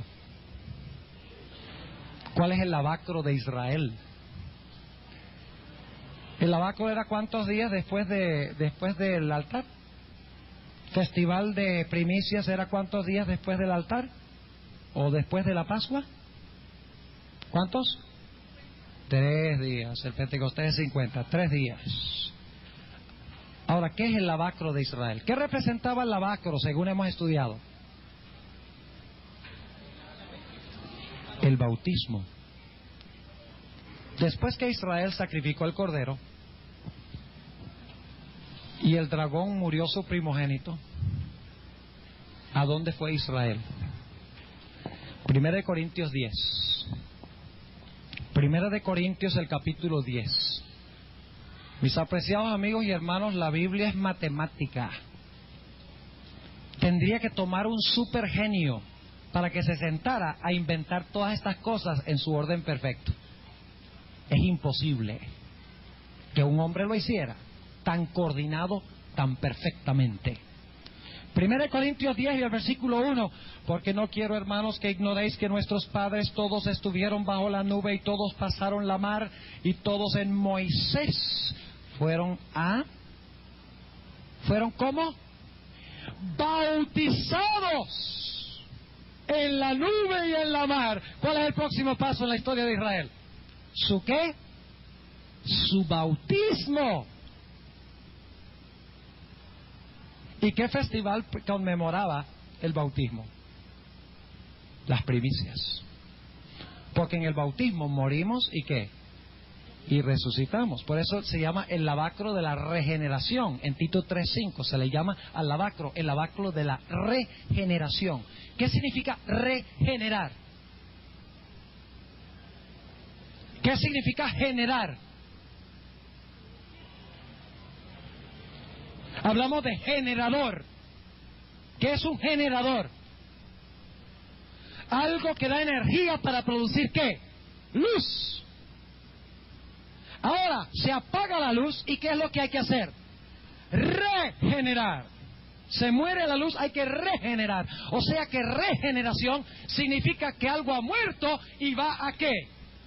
¿Cuál es el lavacro de Israel? ¿El lavacro era cuántos días después del altar? ¿Festival de primicias era cuántos días después del altar? ¿O después de la Pascua? ¿Cuántos? 3 días. El Pentecostés es 50. 3 días. Ahora, ¿qué es el lavacro de Israel? ¿Qué representaba el lavacro según hemos estudiado? El bautismo. Después que Israel sacrificó el cordero y el dragón murió su primogénito, ¿a dónde fue Israel? 1 Corintios 10. 1 Corintios el capítulo 10. Mis apreciados amigos y hermanos, la Biblia es matemática. Tendría que tomar un supergenio para que se sentara a inventar todas estas cosas en su orden perfecto. Es imposible que un hombre lo hiciera tan coordinado, tan perfectamente. 1 Corintios 10 y el versículo 1: porque no quiero, hermanos, que ignoréis que nuestros padres todos estuvieron bajo la nube y todos pasaron la mar y todos en Moisés fueron ¿cómo? Bautizados en la nube y en la mar. ¿Cuál es el próximo paso en la historia de Israel? ¿Su qué? Su bautismo. ¿Y qué festival conmemoraba el bautismo? Las primicias. Porque en el bautismo morimos y ¿qué? Y resucitamos. Por eso se llama el lavacro de la regeneración. En Tito 3:5 se le llama al lavacro el lavacro de la regeneración. ¿Qué significa regenerar? ¿Qué significa generar? Hablamos de generador. ¿Qué es un generador? Algo que da energía para producir ¿qué? Luz. Ahora, se apaga la luz y ¿qué es lo que hay que hacer? Regenerar. Se muere la luz, hay que regenerar. O sea que regeneración significa que algo ha muerto y va ¿a qué?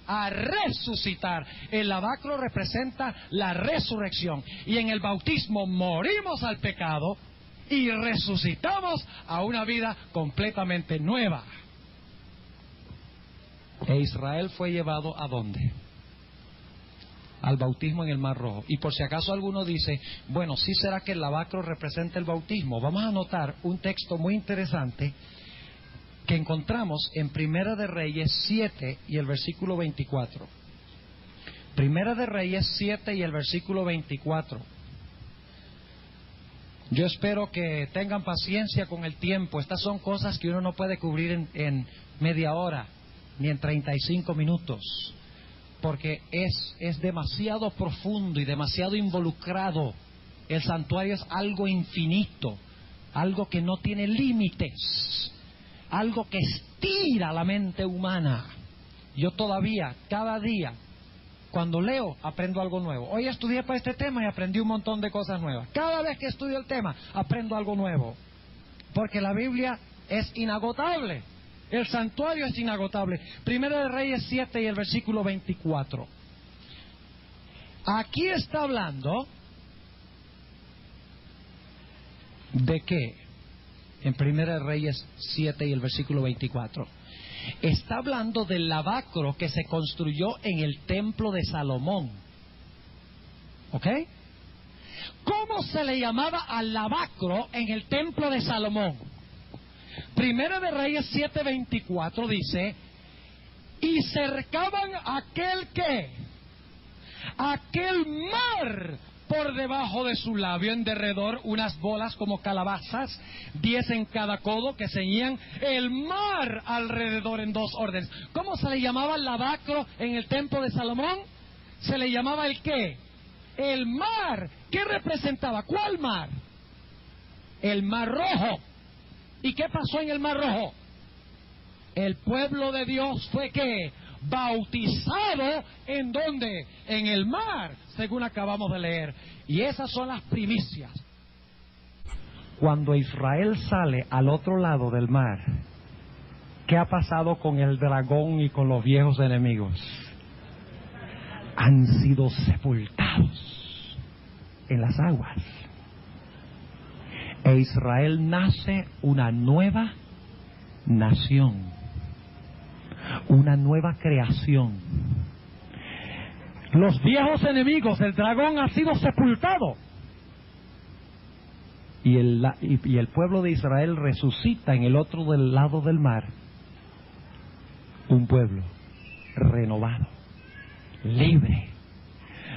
A resucitar. El lavacro representa la resurrección. Y en el bautismo morimos al pecado y resucitamos a una vida completamente nueva. E Israel fue llevado ¿a dónde? Al bautismo en el Mar Rojo. Y por si acaso alguno dice, bueno, ¿sí será que el lavacro representa el bautismo? Vamos a anotar un texto muy interesante que encontramos en Primera de Reyes 7 y el versículo 24. Primera de Reyes 7 y el versículo 24. Yo espero que tengan paciencia con el tiempo. Estas son cosas que uno no puede cubrir en media hora, ni en 35 minutos. Porque es demasiado profundo y demasiado involucrado. El santuario es algo infinito, algo que no tiene límites, algo que estira la mente humana. Yo todavía, cada día, cuando leo, aprendo algo nuevo. Hoy estudié para este tema y aprendí un montón de cosas nuevas. Cada vez que estudio el tema, aprendo algo nuevo. Porque la Biblia es inagotable. El santuario es inagotable. Primera de Reyes 7 y el versículo 24. Aquí está hablando ¿de qué? En Primera de Reyes 7 y el versículo 24. Está hablando del lavacro que se construyó en el templo de Salomón. ¿Ok? ¿Cómo se le llamaba al lavacro en el templo de Salomón? Primera de Reyes 7:24 dice: y cercaban aquel mar por debajo de su labio, en derredor unas bolas como calabazas, 10 en cada codo, que ceñían el mar alrededor en 2 órdenes. ¿Cómo se le llamaba el lavacro en el templo de Salomón? Se le llamaba ¿el qué? El mar. ¿Qué representaba? ¿Cuál mar? El Mar Rojo. ¿Y qué pasó en el Mar Rojo? El pueblo de Dios fue ¿qué? Bautizado. ¿En dónde? En el mar, según acabamos de leer. Y esas son las primicias. Cuando Israel sale al otro lado del mar, ¿qué ha pasado con el dragón y con los viejos enemigos? Han sido sepultados en las aguas. E Israel nace una nueva nación, una nueva creación. Los viejos enemigos, el dragón ha sido sepultado. Y el pueblo de Israel resucita en el otro del lado del mar. Un pueblo renovado, libre.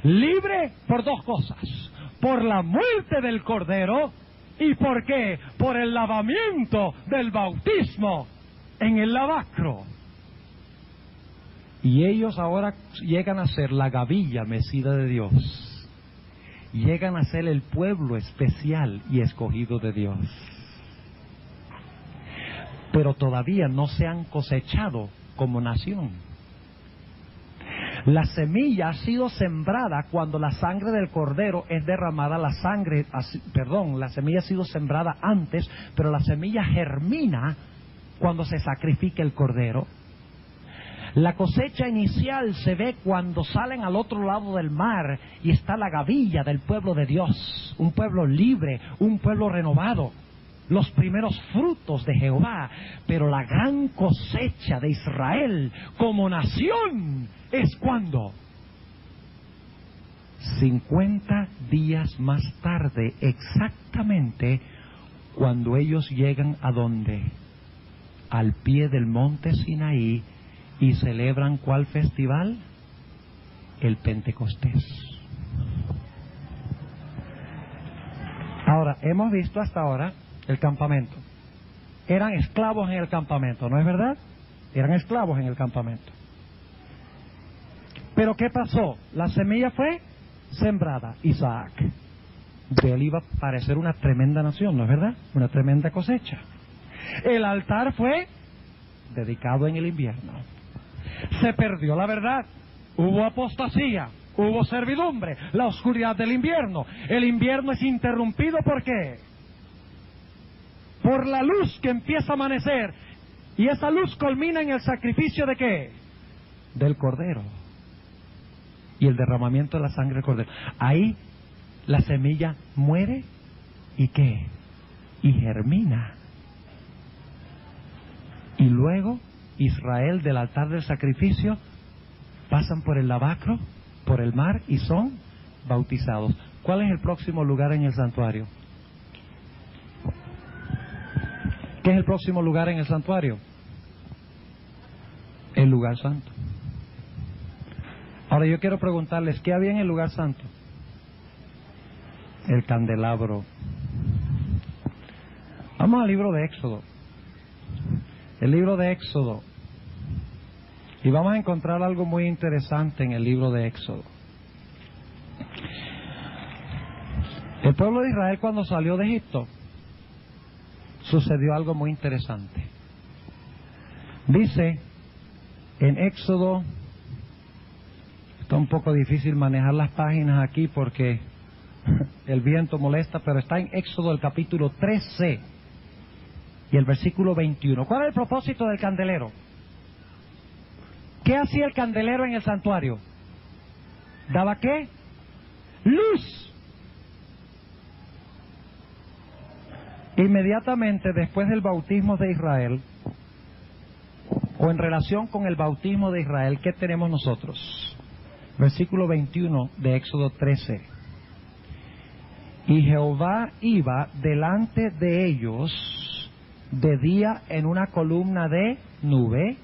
Libre por 2 cosas. Por la muerte del Cordero. ¿Y por qué? Por el lavamiento del bautismo en el lavacro. Y ellos ahora llegan a ser la gavilla mecida de Dios. Llegan a ser el pueblo especial y escogido de Dios. Pero todavía no se han cosechado como nación. La semilla ha sido sembrada cuando la sangre del Cordero es derramada. La semilla ha sido sembrada antes, pero la semilla germina cuando se sacrifica el Cordero. La cosecha inicial se ve cuando salen al otro lado del mar y está la gavilla del pueblo de Dios, un pueblo libre, un pueblo renovado, los primeros frutos de Jehová. Pero la gran cosecha de Israel como nación es cuando 50 días más tarde, exactamente, cuando ellos llegan a donde, al pie del monte Sinaí, y celebran ¿cuál festival? El Pentecostés. Ahora, hemos visto hasta ahora el campamento. Eran esclavos en el campamento, ¿no es verdad? Eran esclavos en el campamento. Pero ¿qué pasó? La semilla fue sembrada. Isaac. De él iba a parecer una tremenda nación, ¿no es verdad? Una tremenda cosecha. El altar fue dedicado en el invierno. Se perdió la verdad. Hubo apostasía. Hubo servidumbre. La oscuridad del invierno. El invierno es interrumpido ¿por qué? Por la luz que empieza a amanecer. Y esa luz culmina en el sacrificio ¿de qué? Del Cordero. Y el derramamiento de la sangre del Cordero. Ahí la semilla muere y ¿qué? Y germina. Y luego Israel del altar del sacrificio pasan por el lavacro, por el mar y son bautizados. ¿Cuál es el próximo lugar en el santuario? ¿Qué es el próximo lugar en el santuario? El lugar santo. Ahora yo quiero preguntarles, ¿qué había en el lugar santo? El candelabro. Vamos al libro de Éxodo. El libro de Éxodo. Y vamos a encontrar algo muy interesante en el libro de Éxodo. El pueblo de Israel cuando salió de Egipto, sucedió algo muy interesante. Dice en Éxodo, está un poco difícil manejar las páginas aquí porque el viento molesta, pero está en Éxodo el capítulo 13 y el versículo 21. ¿Cuál es el propósito del candelero? ¿Qué hacía el candelero en el santuario? ¿Daba qué? Luz. Inmediatamente después del bautismo de Israel, o en relación con el bautismo de Israel, ¿qué tenemos nosotros? Versículo 21 de Éxodo 13. Y Jehová iba delante de ellos de día en una columna de nube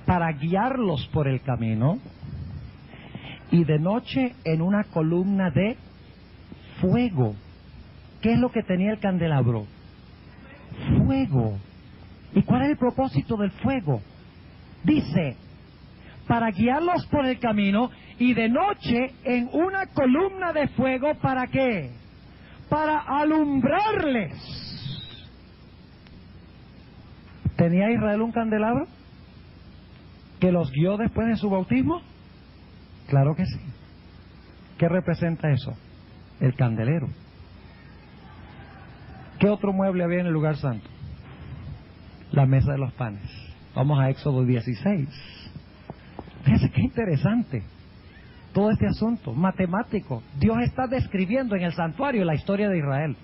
para guiarlos por el camino, y de noche en una columna de fuego. ¿Qué es lo que tenía el candelabro? Fuego. ¿Y cuál es el propósito del fuego? Dice, para guiarlos por el camino, y de noche en una columna de fuego, ¿para qué? Para alumbrarles. ¿Tenía Israel un candelabro que los guió después de su bautismo? Claro que sí. ¿Qué representa eso? El candelero. ¿Qué otro mueble había en el lugar santo? La mesa de los panes. Vamos a Éxodo 16. Fíjense qué interesante todo este asunto matemático. Dios está describiendo en el santuario la historia de Israel.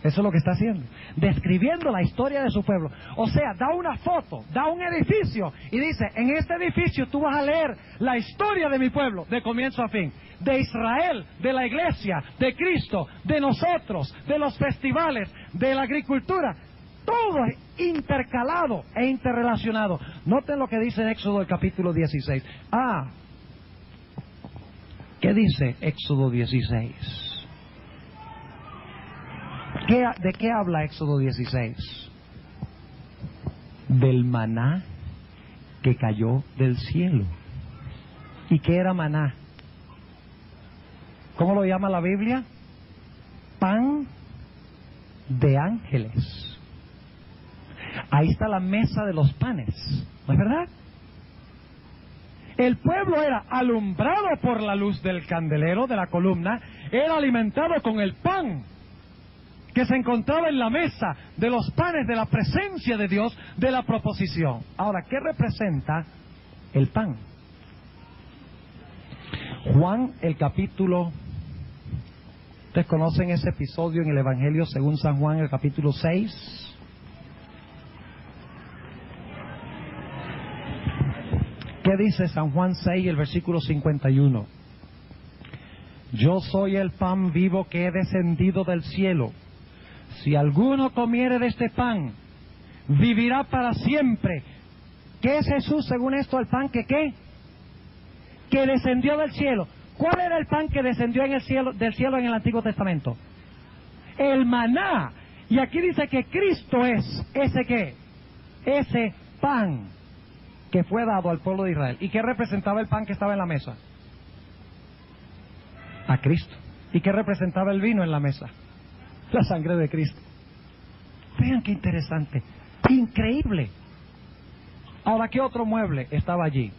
Eso es lo que está haciendo, describiendo la historia de su pueblo. O sea, da una foto, da un edificio y dice, en este edificio tú vas a leer la historia de mi pueblo, de comienzo a fin, de Israel, de la iglesia, de Cristo, de nosotros, de los festivales, de la agricultura. Todo es intercalado e interrelacionado. Noten lo que dice en Éxodo el capítulo 16. ¿Qué dice Éxodo 16? ¿De qué habla Éxodo 16? Del maná que cayó del cielo. ¿Y qué era maná? ¿Cómo lo llama la Biblia? Pan de ángeles. Ahí está la mesa de los panes, ¿no es verdad? El pueblo era alumbrado por la luz del candelero, de la columna, era alimentado con el pan que se encontraba en la mesa de los panes, de la presencia de Dios, de la proposición. Ahora, ¿qué representa el pan? Juan, el capítulo... ¿Ustedes conocen ese episodio en el Evangelio según San Juan, el capítulo 6? ¿Qué dice San Juan 6, el versículo 51? Yo soy el pan vivo que he descendido del cielo. Si alguno comiere de este pan, vivirá para siempre. ¿Qué es Jesús según esto? El pan que ¿qué? Que descendió del cielo. ¿Cuál era el pan que descendió del cielo en el Antiguo Testamento? El maná. Y aquí dice que Cristo es ese ¿qué? Ese pan que fue dado al pueblo de Israel. ¿Y qué representaba el pan que estaba en la mesa? A Cristo. ¿Y qué representaba el vino en la mesa? La sangre de Cristo. Vean qué interesante, increíble. Ahora, ¿qué otro mueble estaba allí?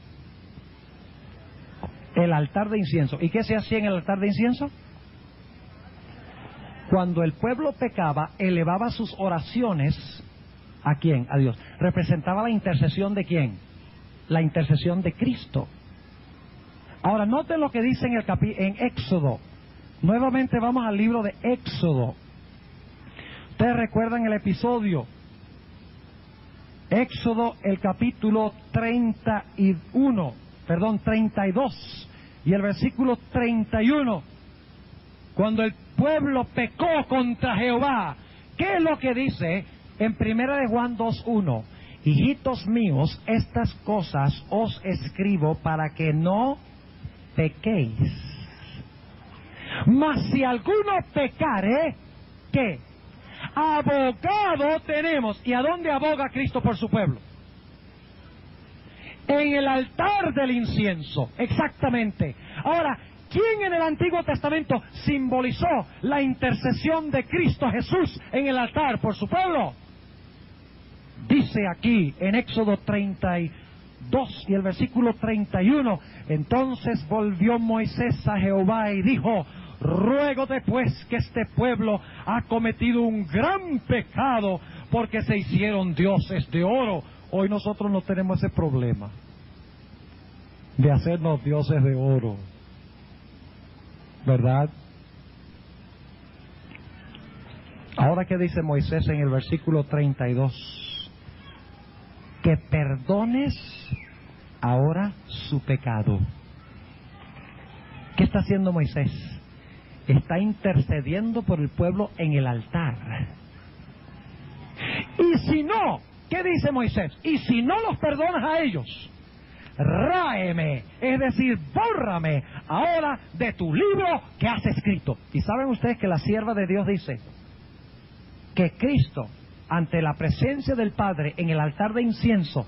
El altar de incienso. ¿Y qué se hacía en el altar de incienso? Cuando el pueblo pecaba, elevaba sus oraciones. ¿A quién? A Dios. Representaba la intercesión de ¿quién? La intercesión de Cristo. Ahora, noten lo que dice en Éxodo. Nuevamente vamos al libro de Éxodo. Ustedes recuerdan el episodio. Éxodo, el capítulo 32 y el versículo 31. Cuando el pueblo pecó contra Jehová, ¿qué es lo que dice en 1 de Juan 2:1? Hijitos míos, estas cosas os escribo para que no pequéis. Mas si alguno pecare, ¿qué? Abogado tenemos. ¿Y a dónde aboga Cristo por su pueblo? En el altar del incienso, exactamente. Ahora, ¿quién en el Antiguo Testamento simbolizó la intercesión de Cristo Jesús en el altar por su pueblo? Dice aquí en Éxodo 32 y el versículo 31, entonces volvió Moisés a Jehová y dijo, ruégote pues que este pueblo ha cometido un gran pecado porque se hicieron dioses de oro. Hoy nosotros no tenemos ese problema de hacernos dioses de oro, ¿verdad? Ahora, ¿qué dice Moisés en el versículo 32? Que perdones ahora su pecado. ¿Qué está haciendo Moisés? Está intercediendo por el pueblo en el altar. Y si no ¿qué dice Moisés? Y si no los perdonas a ellos, ráeme, es decir, bórrame ahora de tu libro que has escrito. Y saben ustedes que la sierva de Dios dice que Cristo, ante la presencia del Padre en el altar de incienso,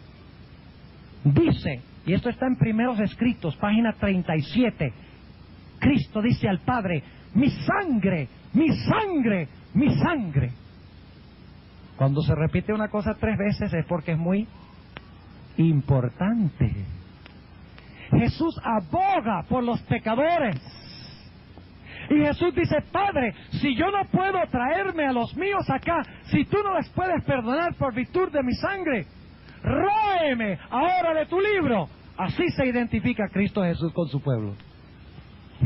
dice, y esto está en Primeros Escritos, página 37, Cristo dice al Padre, mi sangre, mi sangre, mi sangre. Cuando se repite una cosa 3 veces es porque es muy importante. Jesús aboga por los pecadores. Y Jesús dice, Padre, si yo no puedo traerme a los míos acá, si tú no les puedes perdonar por virtud de mi sangre, róeme ahora de tu libro. Así se identifica Cristo Jesús con su pueblo.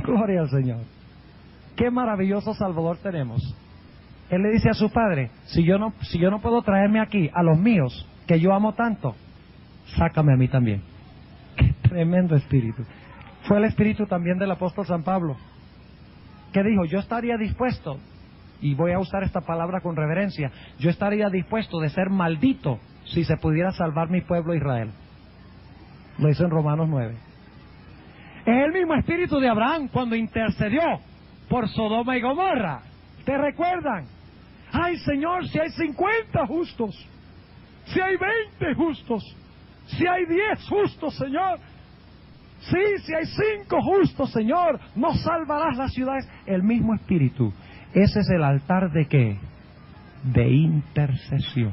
Gloria al Señor. Qué maravilloso Salvador tenemos. Él le dice a su Padre, si yo no puedo traerme aquí a los míos, que yo amo tanto, sácame a mí también. Qué tremendo espíritu. Fue el espíritu también del apóstol San Pablo, que dijo, yo estaría dispuesto, y voy a usar esta palabra con reverencia, yo estaría dispuesto de ser maldito si se pudiera salvar mi pueblo Israel. Lo hizo en Romanos 9. Es el mismo espíritu de Abraham cuando intercedió por Sodoma y Gomorra. ¿Te recuerdan? Ay, Señor, si hay 50 justos, si hay 20 justos, si hay 10 justos, Señor, sí, si hay 5 justos, Señor, no salvarás las ciudades. El mismo espíritu. Ese es el altar de ¿qué? De intercesión.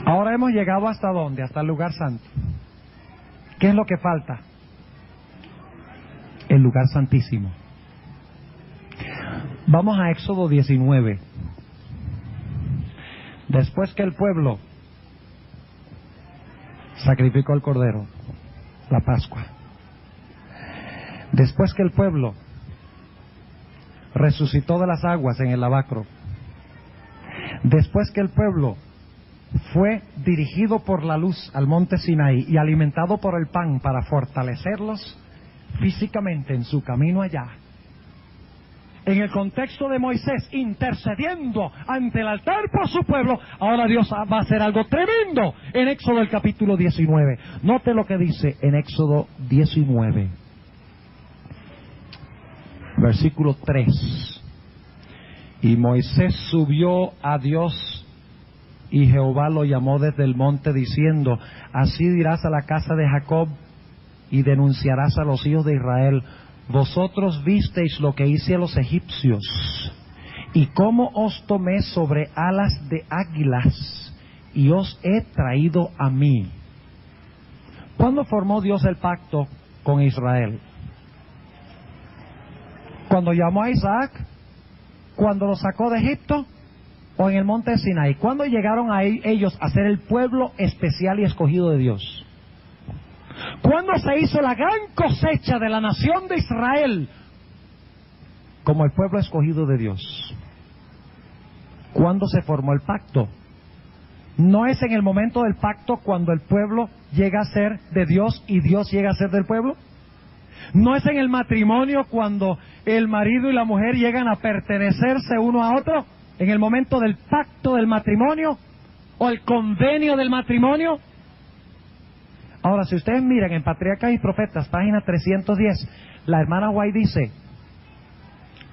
Ahora hemos llegado ¿hasta dónde? Hasta el lugar santo. ¿Qué es lo que falta? El lugar santísimo. Vamos a Éxodo 19. Después que el pueblo sacrificó el cordero, la Pascua, después que el pueblo resucitó de las aguas en el lavacro, después que el pueblo fue dirigido por la luz al monte Sinaí y alimentado por el pan para fortalecerlos físicamente en su camino allá, en el contexto de Moisés intercediendo ante el altar por su pueblo, ahora Dios va a hacer algo tremendo en Éxodo el capítulo 19. Note lo que dice en Éxodo 19, versículo 3. Y Moisés subió a Dios, y Jehová lo llamó desde el monte diciendo, así dirás a la casa de Jacob y denunciarás a los hijos de Israel, vosotros visteis lo que hice a los egipcios y cómo os tomé sobre alas de águilas y os he traído a mí. ¿Cuándo formó Dios el pacto con Israel? ¿Cuando llamó a Isaac? ¿Cuando lo sacó de Egipto? ¿O en el monte Sinaí? ¿Cuándo llegaron a ellos a ser el pueblo especial y escogido de Dios? ¿Cuándo se hizo la gran cosecha de la nación de Israel como el pueblo escogido de Dios? ¿Cuándo se formó el pacto? ¿No es en el momento del pacto cuando el pueblo llega a ser de Dios y Dios llega a ser del pueblo? ¿No es en el matrimonio cuando el marido y la mujer llegan a pertenecerse uno a otro? ¿En el momento del pacto del matrimonio o el convenio del matrimonio? Ahora, si ustedes miran en Patriarcas y Profetas, página 310, la hermana White dice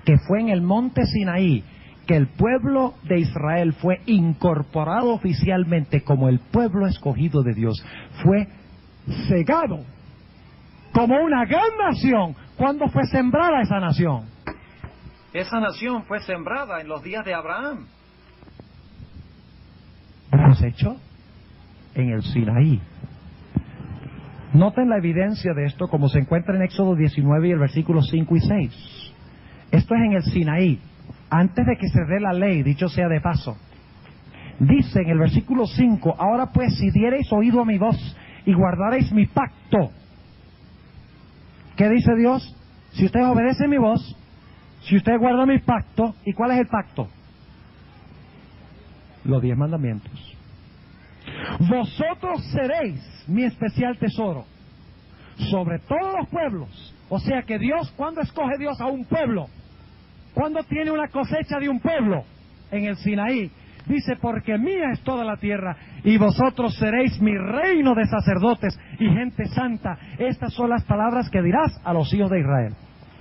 que fue en el monte Sinaí que el pueblo de Israel fue incorporado oficialmente como el pueblo escogido de Dios. Fue cegado como una gran nación cuando fue sembrada esa nación. Esa nación fue sembrada en los días de Abraham. Cosechó en el Sinaí. Noten la evidencia de esto como se encuentra en Éxodo 19 y el versículo 5 y 6. Esto es en el Sinaí, antes de que se dé la ley, dicho sea de paso. Dice en el versículo 5, ahora pues si diereis oído a mi voz y guardareis mi pacto. ¿Qué dice Dios? Si ustedes obedecen mi voz, si ustedes guardan mi pacto, ¿y cuál es el pacto? Los 10 mandamientos. Vosotros seréis mi especial tesoro sobre todos los pueblos. O sea que Dios, ¿cuándo escoge Dios a un pueblo? ¿Cuándo tiene una cosecha de un pueblo? en el Sinaí, dice, porque mía es toda la tierra, y vosotros seréis mi reino de sacerdotes y gente santa. Estas son las palabras que dirás a los hijos de Israel.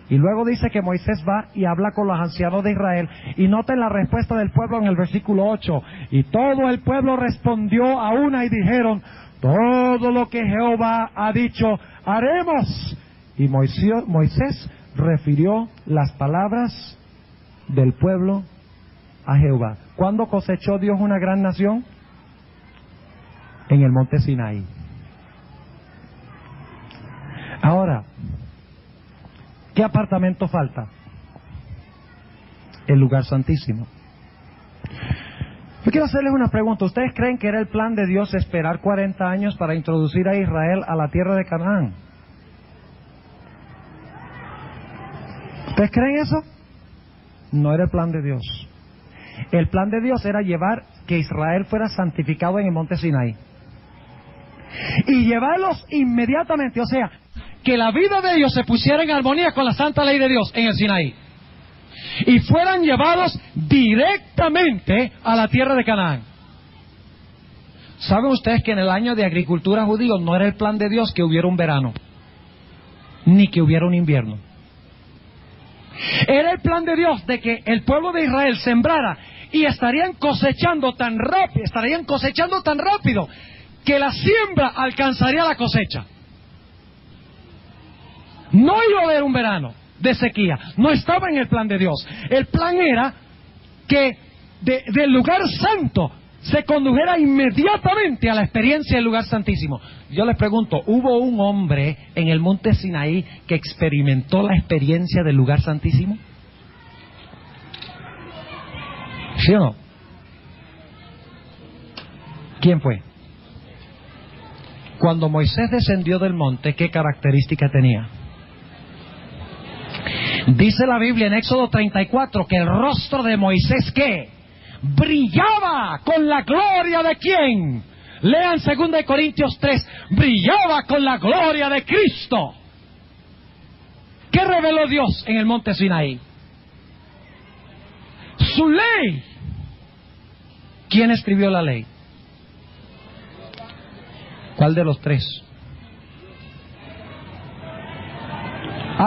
Y luego dice que Moisés va y habla con los ancianos de Israel, y noten la respuesta del pueblo en el versículo 8. Y todo el pueblo respondió a una y dijeron, todo lo que Jehová ha dicho, haremos. Y Moisés refirió las palabras del pueblo a Jehová. ¿Cuándo cosechó Dios una gran nación? En el monte Sinaí. Ahora, ¿qué apartamento falta? El lugar santísimo. Yo quiero hacerles una pregunta. ¿Ustedes creen que era el plan de Dios esperar 40 años para introducir a Israel a la tierra de Canaán? ¿Ustedes creen eso? No era el plan de Dios. El plan de Dios era llevar que Israel fuera santificado en el monte Sinaí. Y llevarlos inmediatamente, o sea, que la vida de ellos se pusiera en armonía con la santa ley de Dios en el Sinaí. Y fueran llevados directamente a la tierra de Canaán. ¿Saben ustedes que en el año de agricultura judío no era el plan de Dios que hubiera un verano, ni que hubiera un invierno? Era el plan de Dios de que el pueblo de Israel sembrara y estarían cosechando tan rápido que la siembra alcanzaría la cosecha. No iba a haber un verano de sequía, no estaba en el plan de Dios. El plan era que del lugar santo se condujera inmediatamente a la experiencia del lugar santísimo. Yo les pregunto, ¿hubo un hombre en el monte Sinaí que experimentó la experiencia del lugar santísimo? ¿Sí o no? ¿Quién fue? Cuando Moisés descendió del monte, ¿qué característica tenía? Dice la Biblia en Éxodo 34 que el rostro de Moisés, ¿qué? Brillaba con la gloria de ¿quién? Lean 2 Corintios 3, brillaba con la gloria de Cristo. ¿Qué reveló Dios en el monte Sinaí? Su ley. ¿Quién escribió la ley? ¿Cuál de los tres?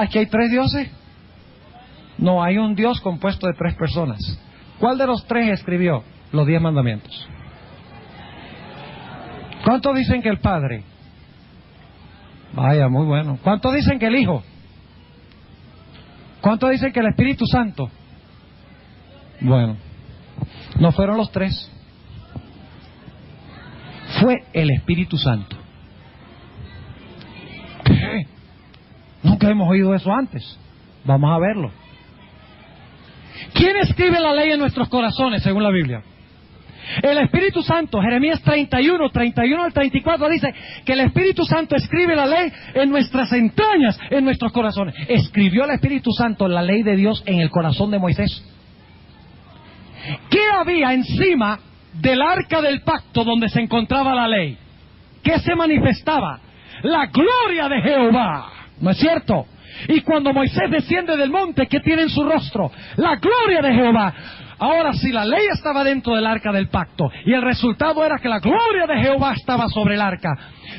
¿Es que hay tres dioses? No, hay un Dios compuesto de tres personas. ¿Cuál de los tres escribió los 10 mandamientos? ¿Cuántos dicen que el Padre? Vaya, muy bueno. ¿Cuántos dicen que el Hijo? ¿Cuántos dicen que el Espíritu Santo? Bueno, no fueron los tres. Fue el Espíritu Santo. ¿Qué? Nunca hemos oído eso antes. Vamos a verlo. ¿Quién escribe la ley en nuestros corazones, según la Biblia? El Espíritu Santo. Jeremías 31 al 34 dice que el Espíritu Santo escribe la ley en nuestras entrañas, en nuestros corazones. ¿Escribió el Espíritu Santo la ley de Dios en el corazón de Moisés? ¿Qué había encima del arca del pacto donde se encontraba la ley? ¿Qué se manifestaba? La gloria de Jehová, ¿no es cierto? Y cuando Moisés desciende del monte, ¿qué tiene en su rostro? La gloria de Jehová. Ahora, si la ley estaba dentro del arca del pacto y el resultado era que la gloria de Jehová estaba sobre el arca,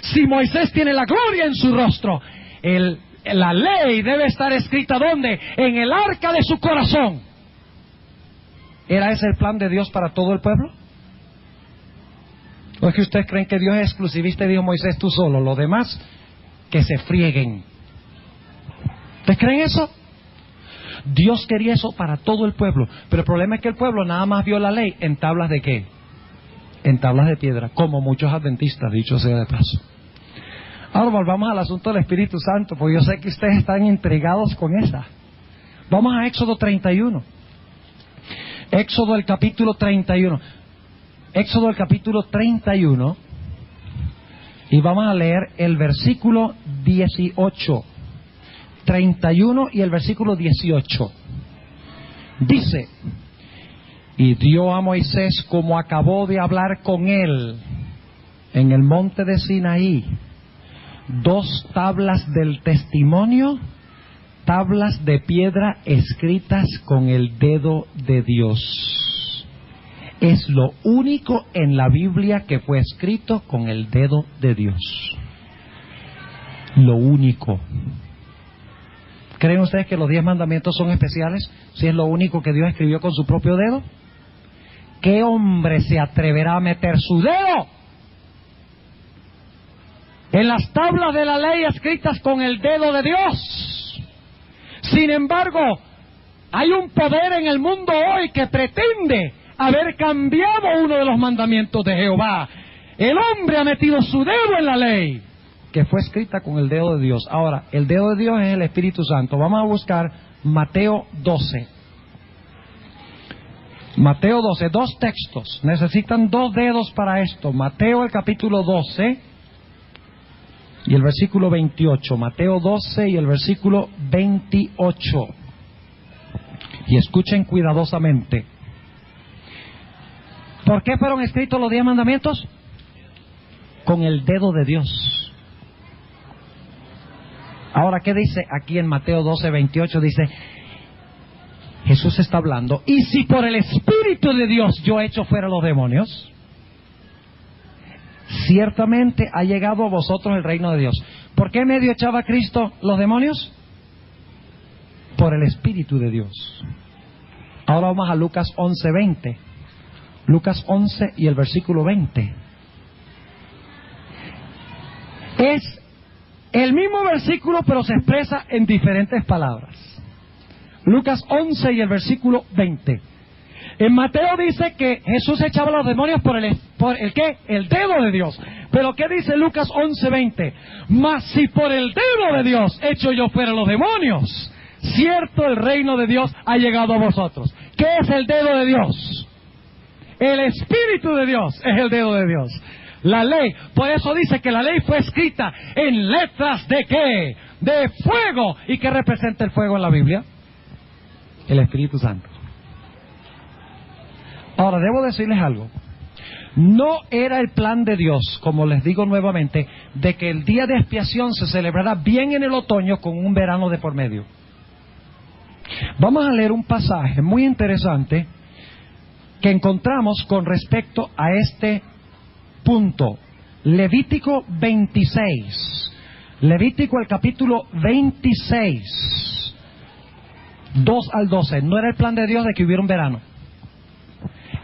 si Moisés tiene la gloria en su rostro, la ley debe estar escrita ¿dónde? En el arca de su corazón. ¿Era ese el plan de Dios para todo el pueblo? ¿O es que ustedes creen que Dios es exclusivista y dijo Moisés tú solo, los demás que se frieguen? ¿Ustedes creen eso? Dios quería eso para todo el pueblo, pero el problema es que el pueblo nada más vio la ley en tablas de ¿qué? En tablas de piedra, como muchos adventistas, dicho sea de paso. Ahora volvamos al asunto del Espíritu Santo, porque yo sé que ustedes están intrigados con esa. Vamos a Éxodo 31. Éxodo el capítulo 31. Éxodo el capítulo 31. Y vamos a leer el versículo 18. 31 y el versículo 18. Dice: y dio a Moisés, como acabó de hablar con él en el monte de Sinaí, 2 tablas del testimonio, tablas de piedra escritas con el dedo de Dios. Es lo único en la Biblia que fue escrito con el dedo de Dios. Lo único. ¿Creen ustedes que los 10 mandamientos son especiales si es lo único que Dios escribió con su propio dedo? ¿Qué hombre se atreverá a meter su dedo en las tablas de la ley escritas con el dedo de Dios? Sin embargo, hay un poder en el mundo hoy que pretende haber cambiado uno de los mandamientos de Jehová. El hombre ha metido su dedo en la ley que fue escrita con el dedo de Dios. Ahora, el dedo de Dios es el Espíritu Santo. Vamos a buscar Mateo 12. Mateo 12, 2 textos. Necesitan 2 dedos para esto. Mateo el capítulo 12 y el versículo 28. Mateo 12 y el versículo 28. Y escuchen cuidadosamente. ¿Por qué fueron escritos los 10 mandamientos? Con el dedo de Dios. Ahora, ¿qué dice aquí en Mateo 12, 28? Dice, Jesús está hablando, y si por el Espíritu de Dios yo echo fuera los demonios, ciertamente ha llegado a vosotros el reino de Dios. ¿Por qué medio echaba Cristo los demonios? Por el Espíritu de Dios. Ahora vamos a Lucas 11, 20. Lucas 11 y el versículo 20. Es el mismo versículo, pero se expresa en diferentes palabras. Lucas 11 y el versículo 20. En Mateo dice que Jesús echaba los demonios por el ¿qué? El dedo de Dios. Pero ¿qué dice Lucas 11, 20? Mas si por el dedo de Dios echo yo fuera los demonios, cierto el reino de Dios ha llegado a vosotros. ¿Qué es el dedo de Dios? El Espíritu de Dios es el dedo de Dios. La ley, por eso dice que la ley fue escrita en letras de ¿qué? De fuego. ¿Y qué representa el fuego en la Biblia? El Espíritu Santo. Ahora, debo decirles algo. No era el plan de Dios, como les digo nuevamente, de que el día de expiación se celebrara bien en el otoño con un verano de por medio. Vamos a leer un pasaje muy interesante que encontramos con respecto a este punto. Levítico 26. Levítico el capítulo 26. 2 al 12. No era el plan de Dios de que hubiera un verano.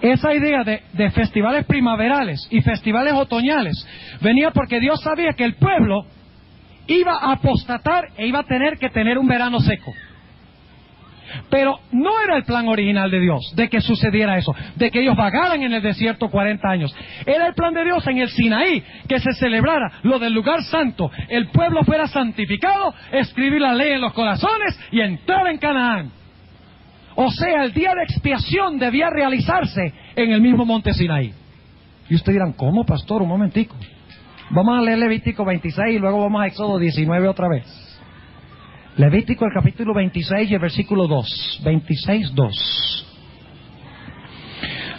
Esa idea de festivales primaverales y festivales otoñales venía porque Dios sabía que el pueblo iba a apostatar e iba a tener que tener un verano seco. Pero no era el plan original de Dios de que sucediera eso, de que ellos vagaran en el desierto 40 años. Era el plan de Dios en el Sinaí, que se celebrara lo del lugar santo, el pueblo fuera santificado, escribir la ley en los corazones y entrar en Canaán. O sea, el día de expiación debía realizarse en el mismo monte Sinaí. Y ustedes dirán, ¿cómo, pastor? Un momentico. Vamos a leer Levítico 26 y luego vamos a Éxodo 19 otra vez. Levítico el capítulo 26 y el versículo 2. 26, 2.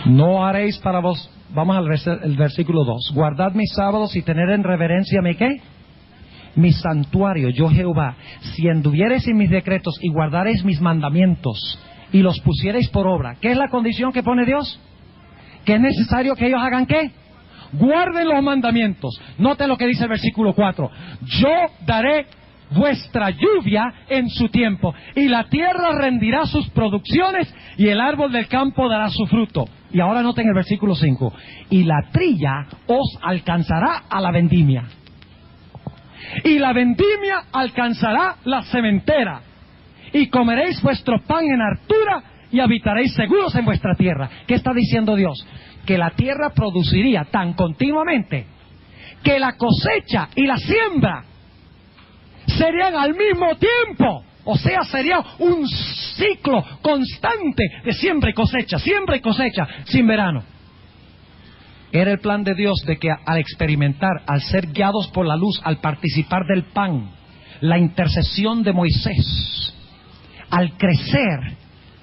No haréis para vos, vamos al versículo 2. Guardad mis sábados y tener en reverencia mi ¿qué? Mi santuario, yo Jehová. Si anduviereis en mis decretos y guardareis mis mandamientos y los pusiereis por obra. ¿Qué es la condición que pone Dios? Que es necesario que ellos hagan ¿qué? Guarden los mandamientos. Noten lo que dice el versículo 4. Yo daré vuestra lluvia en su tiempo, y la tierra rendirá sus producciones, y el árbol del campo dará su fruto. Y ahora noten el versículo 5. Y la trilla os alcanzará a la vendimia, y la vendimia alcanzará la sementera, y comeréis vuestro pan en hartura, y habitaréis seguros en vuestra tierra. ¿Qué está diciendo Dios? Que la tierra produciría tan continuamente que la cosecha y la siembra serían al mismo tiempo. O sea, sería un ciclo constante de siembra y cosecha, sin verano. Era el plan de Dios de que al experimentar, al ser guiados por la luz, al participar del pan, la intercesión de Moisés, al crecer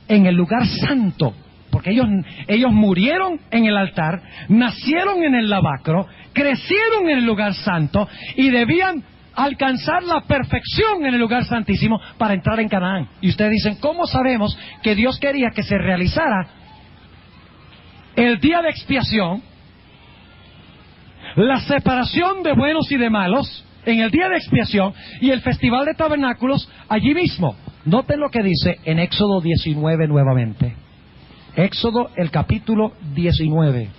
en el lugar santo, porque ellos murieron en el altar, nacieron en el lavacro, crecieron en el lugar santo y debían alcanzar la perfección en el lugar santísimo para entrar en Canaán. Y ustedes dicen, ¿cómo sabemos que Dios quería que se realizara el día de expiación, la separación de buenos y de malos en el día de expiación y el festival de tabernáculos allí mismo. Noten lo que dice en Éxodo 19 nuevamente. Éxodo, el capítulo 19.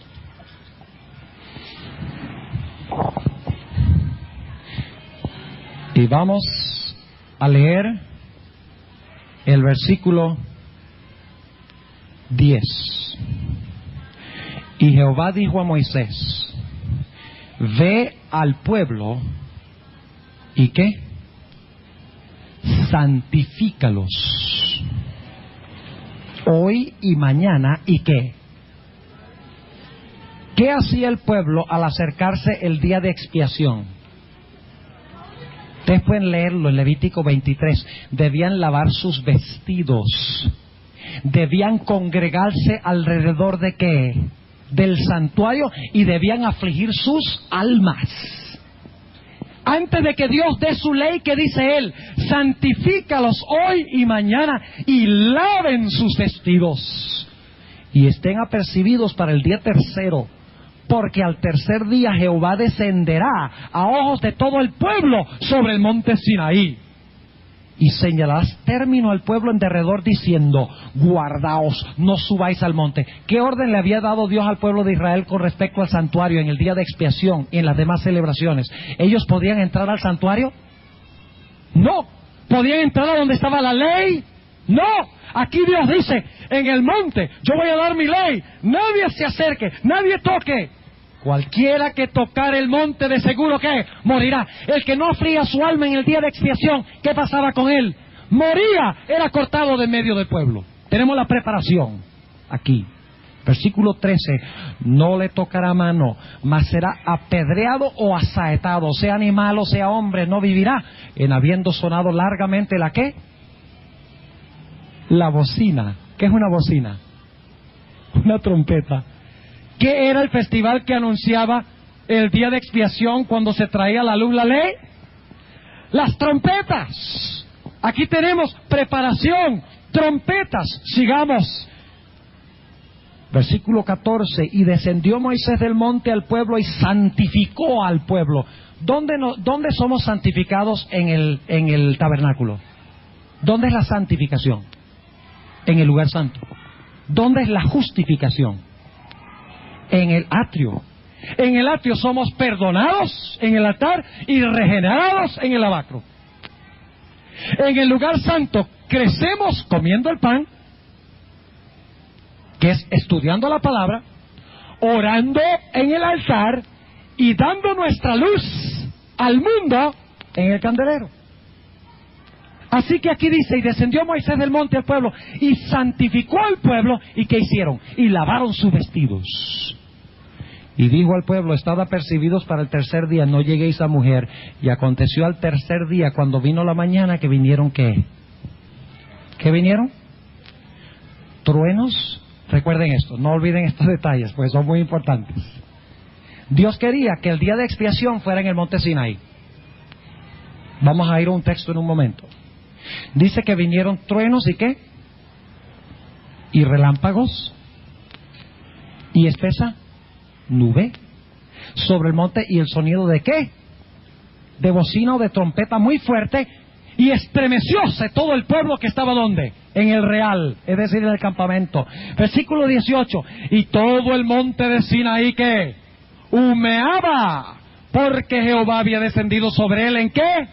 Y vamos a leer el versículo 10. Y Jehová dijo a Moisés: ve al pueblo y ¿qué? Santifícalos hoy y mañana. ¿Y qué? ¿Qué hacía el pueblo al acercarse el día de expiación? Ustedes pueden leerlo en Levítico 23. Debían lavar sus vestidos. Debían congregarse alrededor de ¿qué? Del santuario, y debían afligir sus almas. Antes de que Dios dé su ley, ¿qué dice Él? Santifícalos hoy y mañana y laven sus vestidos y estén apercibidos para el día tercero, porque al tercer día Jehová descenderá a ojos de todo el pueblo sobre el monte Sinaí. Y señalarás término al pueblo en derredor diciendo: guardaos, no subáis al monte. ¿Qué orden le había dado Dios al pueblo de Israel con respecto al santuario en el día de expiación y en las demás celebraciones? ¿Ellos podían entrar al santuario? No. ¿Podían entrar a donde estaba la ley? No. Aquí Dios dice: en el monte yo voy a dar mi ley, nadie se acerque, nadie toque. Cualquiera que tocar el monte, de seguro que morirá. El que no aflige su alma en el día de expiación, ¿qué pasaba con él? Moría, era cortado de medio del pueblo. Tenemos la preparación aquí. Versículo 13: no le tocará mano, mas será apedreado o asaetado, sea animal o sea hombre, no vivirá, en habiendo sonado largamente la ¿qué? La bocina. ¿Qué es una bocina? Una trompeta. ¿Qué era el festival que anunciaba el día de expiación cuando se traía a la luz la ley? Las trompetas. Aquí tenemos preparación, trompetas. Sigamos. Versículo 14: y descendió Moisés del monte al pueblo y santificó al pueblo. ¿Dónde somos santificados en el tabernáculo? ¿Dónde es la santificación? En el lugar santo. ¿Dónde es la justificación? En el atrio. En el atrio somos perdonados en el altar y regenerados en el lavacro. En el lugar santo crecemos comiendo el pan, que es estudiando la palabra, orando en el altar y dando nuestra luz al mundo en el candelero. Así que aquí dice: y descendió Moisés del monte al pueblo y santificó al pueblo. ¿Y qué hicieron? Y lavaron sus vestidos. Y dijo al pueblo: estad apercibidos para el tercer día, no lleguéis a mujer. Y aconteció al tercer día, cuando vino la mañana, que vinieron ¿qué? ¿Qué vinieron? Truenos. Recuerden esto, no olviden estos detalles, pues son muy importantes. Dios quería que el día de expiación fuera en el monte Sinaí. Vamos a ir a un texto en un momento. Dice que vinieron truenos y ¿qué? Y relámpagos y espesa nube sobre el monte, y el sonido de ¿qué? De bocina o de trompeta muy fuerte, y estremecióse todo el pueblo que estaba ¿dónde? En el real, es decir, en el campamento. Versículo 18: y todo el monte de Sinaí ¿qué? Humeaba, porque Jehová había descendido sobre él ¿en qué?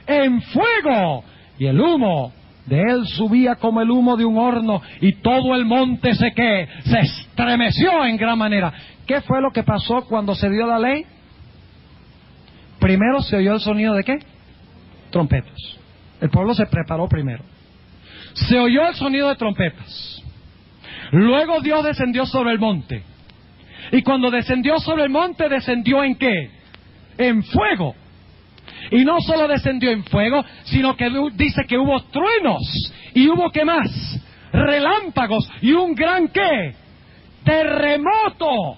En fuego, y el humo de él subía como el humo de un horno, y todo el monte se estremeció en gran manera. ¿Qué fue lo que pasó cuando se dio la ley? Primero se oyó el sonido de ¿qué? Trompetas. El pueblo se preparó primero. Se oyó el sonido de trompetas. Luego Dios descendió sobre el monte. Y cuando descendió sobre el monte, ¿descendió en qué? En fuego. Y no solo descendió en fuego, sino que dice que hubo truenos. Y hubo ¿qué más? Relámpagos. Y un gran ¿qué? Terremoto.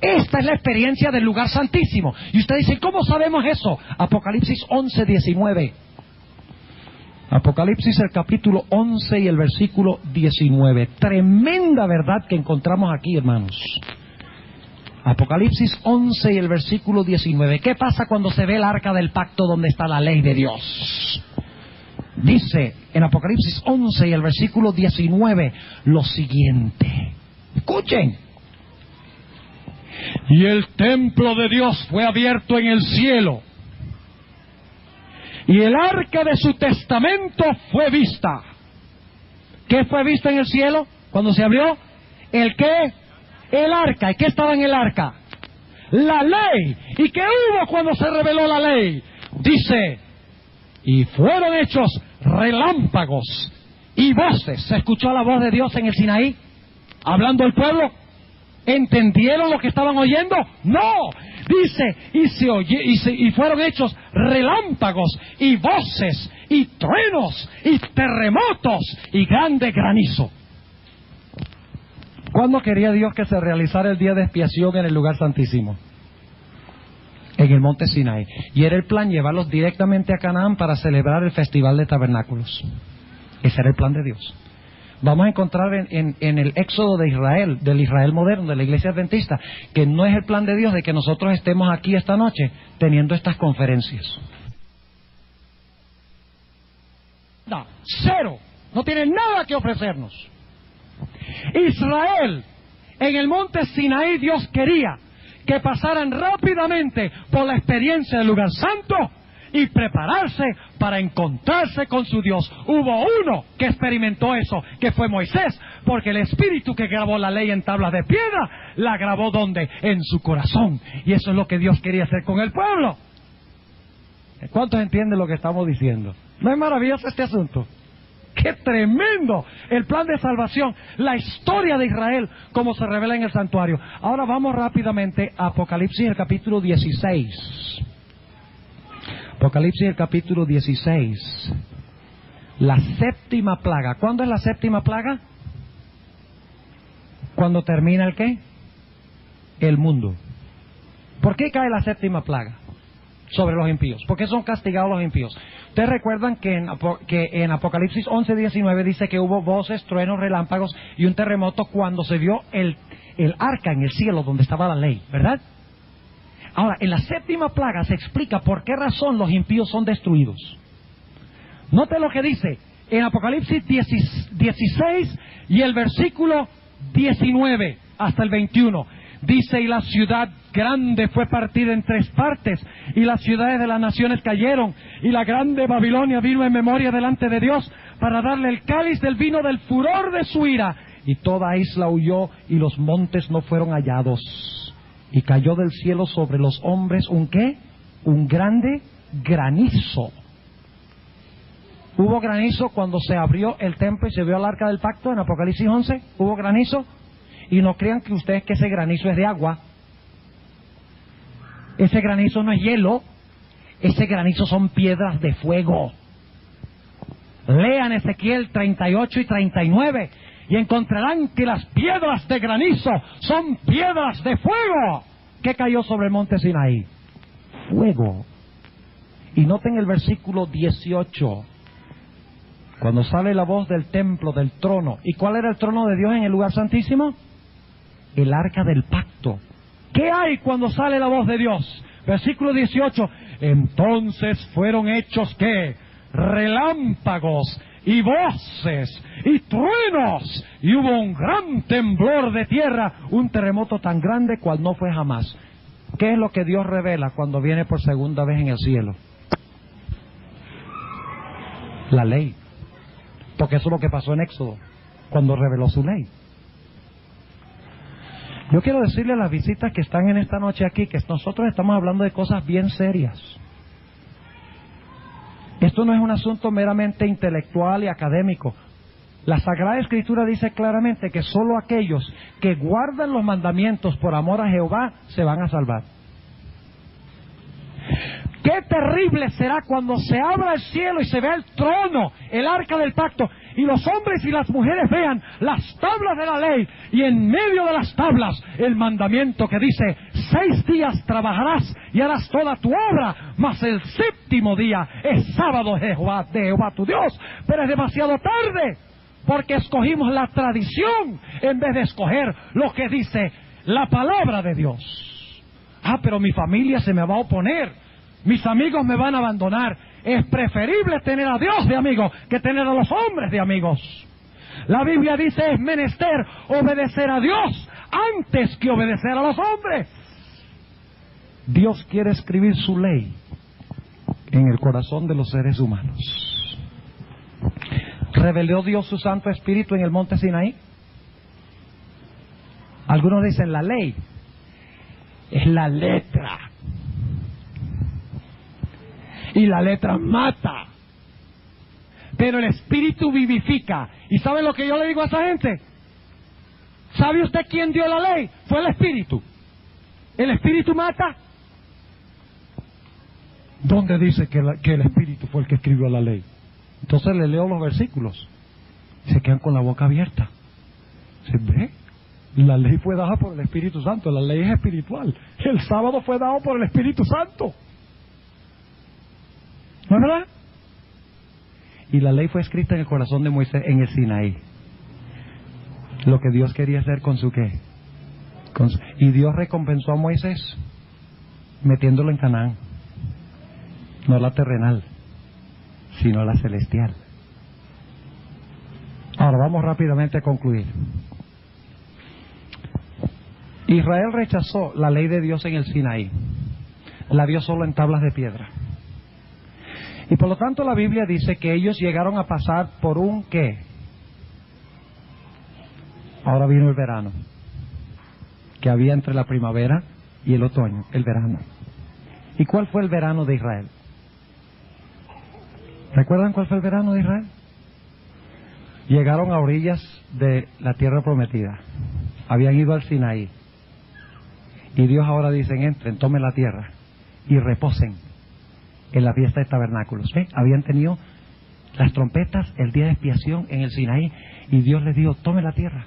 Esta es la experiencia del lugar santísimo. Y usted dice: ¿cómo sabemos eso? Apocalipsis 11:19. Apocalipsis, el capítulo 11 y el versículo 19. Tremenda verdad que encontramos aquí, hermanos. Apocalipsis 11 y el versículo 19. ¿Qué pasa cuando se ve el arca del pacto donde está la ley de Dios? Dice en Apocalipsis 11 y el versículo 19 lo siguiente. Escuchen. Y el templo de Dios fue abierto en el cielo, y el arca de su testamento fue vista. ¿Qué fue vista en el cielo cuando se abrió? ¿El qué? El arca. ¿Y qué estaba en el arca? La ley. ¿Y qué hubo cuando se reveló la ley? Dice, y fueron hechos relámpagos y voces. ¿Se escuchó la voz de Dios en el Sinaí hablando al pueblo? ¿Entendieron lo que estaban oyendo? ¡No! Dice, y fueron hechos relámpagos y voces y truenos y terremotos y grande granizo. ¿Cuándo quería Dios que se realizara el día de expiación en el lugar santísimo? En el monte Sinaí. Y era el plan llevarlos directamente a Canaán para celebrar el festival de tabernáculos. Ese era el plan de Dios. Vamos a encontrar en el éxodo de Israel, del Israel moderno, de la iglesia adventista, que no es el plan de Dios de que nosotros estemos aquí esta noche teniendo estas conferencias. No, cero, no tienen nada que ofrecernos. Israel, en el monte Sinaí, Dios quería que pasaran rápidamente por la experiencia del lugar santo y prepararse para encontrarse con su Dios. Hubo uno que experimentó eso, que fue Moisés, porque el Espíritu que grabó la ley en tablas de piedra, la grabó ¿dónde? En su corazón. Y eso es lo que Dios quería hacer con el pueblo. ¿Cuántos entienden lo que estamos diciendo? ¿No es maravilloso este asunto? ¡Qué tremendo! El plan de salvación, la historia de Israel, como se revela en el santuario. Ahora vamos rápidamente a Apocalipsis, el capítulo 16. Apocalipsis, el capítulo 16. La séptima plaga. ¿Cuándo es la séptima plaga? Cuando termina ¿el qué? El mundo. ¿Por qué cae la séptima plaga sobre los impíos? ¿Por qué son castigados los impíos? Ustedes recuerdan que en Apocalipsis 11:19 dice que hubo voces, truenos, relámpagos y un terremoto cuando se vio el arca en el cielo donde estaba la ley, ¿verdad? Ahora, en la séptima plaga se explica por qué razón los impíos son destruidos. Note lo que dice en Apocalipsis 16 y el versículo 19 hasta el 21. Dice, y la ciudad grande fue partida en 3 partes, y las ciudades de las naciones cayeron, y la grande Babilonia vino en memoria delante de Dios para darle el cáliz del vino del furor de su ira. Y toda isla huyó, y los montes no fueron hallados. Y cayó del cielo sobre los hombres ¿un qué? Un grande granizo. ¿Hubo granizo cuando se abrió el templo y se vio el arca del pacto en Apocalipsis 11? ¿Hubo granizo? Y no crean que ustedes que ese granizo es de agua. Ese granizo no es hielo. Ese granizo son piedras de fuego. Lean Ezequiel 38 y 39 y encontrarán que las piedras de granizo son piedras de fuego. ¿Qué cayó sobre el monte Sinaí? Fuego. Y noten el versículo 18. Cuando sale la voz del templo, del trono. ¿Y cuál era el trono de Dios en el lugar santísimo? El arca del pacto. ¿Qué hay cuando sale la voz de Dios? Versículo 18. Entonces fueron hechos ¿qué? Relámpagos y voces y truenos, y hubo un gran temblor de tierra, un terremoto tan grande cual no fue jamás. ¿Qué es lo que Dios revela cuando viene por segunda vez en el cielo? La ley. Porque eso es lo que pasó en Éxodo, cuando reveló su ley. Yo quiero decirle a las visitas que están en esta noche aquí que nosotros estamos hablando de cosas bien serias. Esto no es un asunto meramente intelectual y académico. La Sagrada Escritura dice claramente que solo aquellos que guardan los mandamientos por amor a Jehová se van a salvar. Qué terrible será cuando se abra el cielo y se vea el trono, el arca del pacto, y los hombres y las mujeres vean las tablas de la ley, y en medio de las tablas el mandamiento que dice: 6 días trabajarás y harás toda tu obra, mas el 7º día es sábado de Jehová tu Dios. Pero es demasiado tarde, porque escogimos la tradición en vez de escoger lo que dice la palabra de Dios. Pero mi familia se me va a oponer, mis amigos me van a abandonar. Es preferible tener a Dios de amigo que tener a los hombres de amigos. La Biblia dice: es menester obedecer a Dios antes que obedecer a los hombres. Dios quiere escribir su ley en el corazón de los seres humanos. ¿Reveló Dios su Santo Espíritu en el monte Sinaí? Algunos dicen la ley es la letra, y la letra mata, pero el Espíritu vivifica. ¿Y sabe lo que yo le digo a esa gente? ¿Sabe usted quién dio la ley? Fue el Espíritu. ¿El Espíritu mata? ¿Dónde dice que el Espíritu fue el que escribió la ley? Entonces le leo los versículos, se quedan con la boca abierta. ¿Se ve? La ley fue dada por el Espíritu Santo, la ley es espiritual. El sábado fue dado por el Espíritu Santo, ¿no es verdad? Y la ley fue escrita en el corazón de Moisés en el Sinaí. Lo que Dios quería hacer con su qué. Y Dios recompensó a Moisés metiéndolo en Canaán. No la terrenal, sino la celestial. Ahora vamos rápidamente a concluir. Israel rechazó la ley de Dios en el Sinaí. La vio solo en tablas de piedra. Y por lo tanto la Biblia dice que ellos llegaron a pasar por un ¿qué? Ahora vino el verano, que había entre la primavera y el otoño, el verano. ¿Y cuál fue el verano de Israel? ¿Recuerdan cuál fue el verano de Israel? Llegaron a orillas de la tierra prometida. Habían ido al Sinaí. Y Dios ahora dice: entren, tomen la tierra y reposen en la fiesta de tabernáculos. ¿Ve? Habían tenido las trompetas, el día de expiación en el Sinaí, y Dios les dijo: tomen la tierra,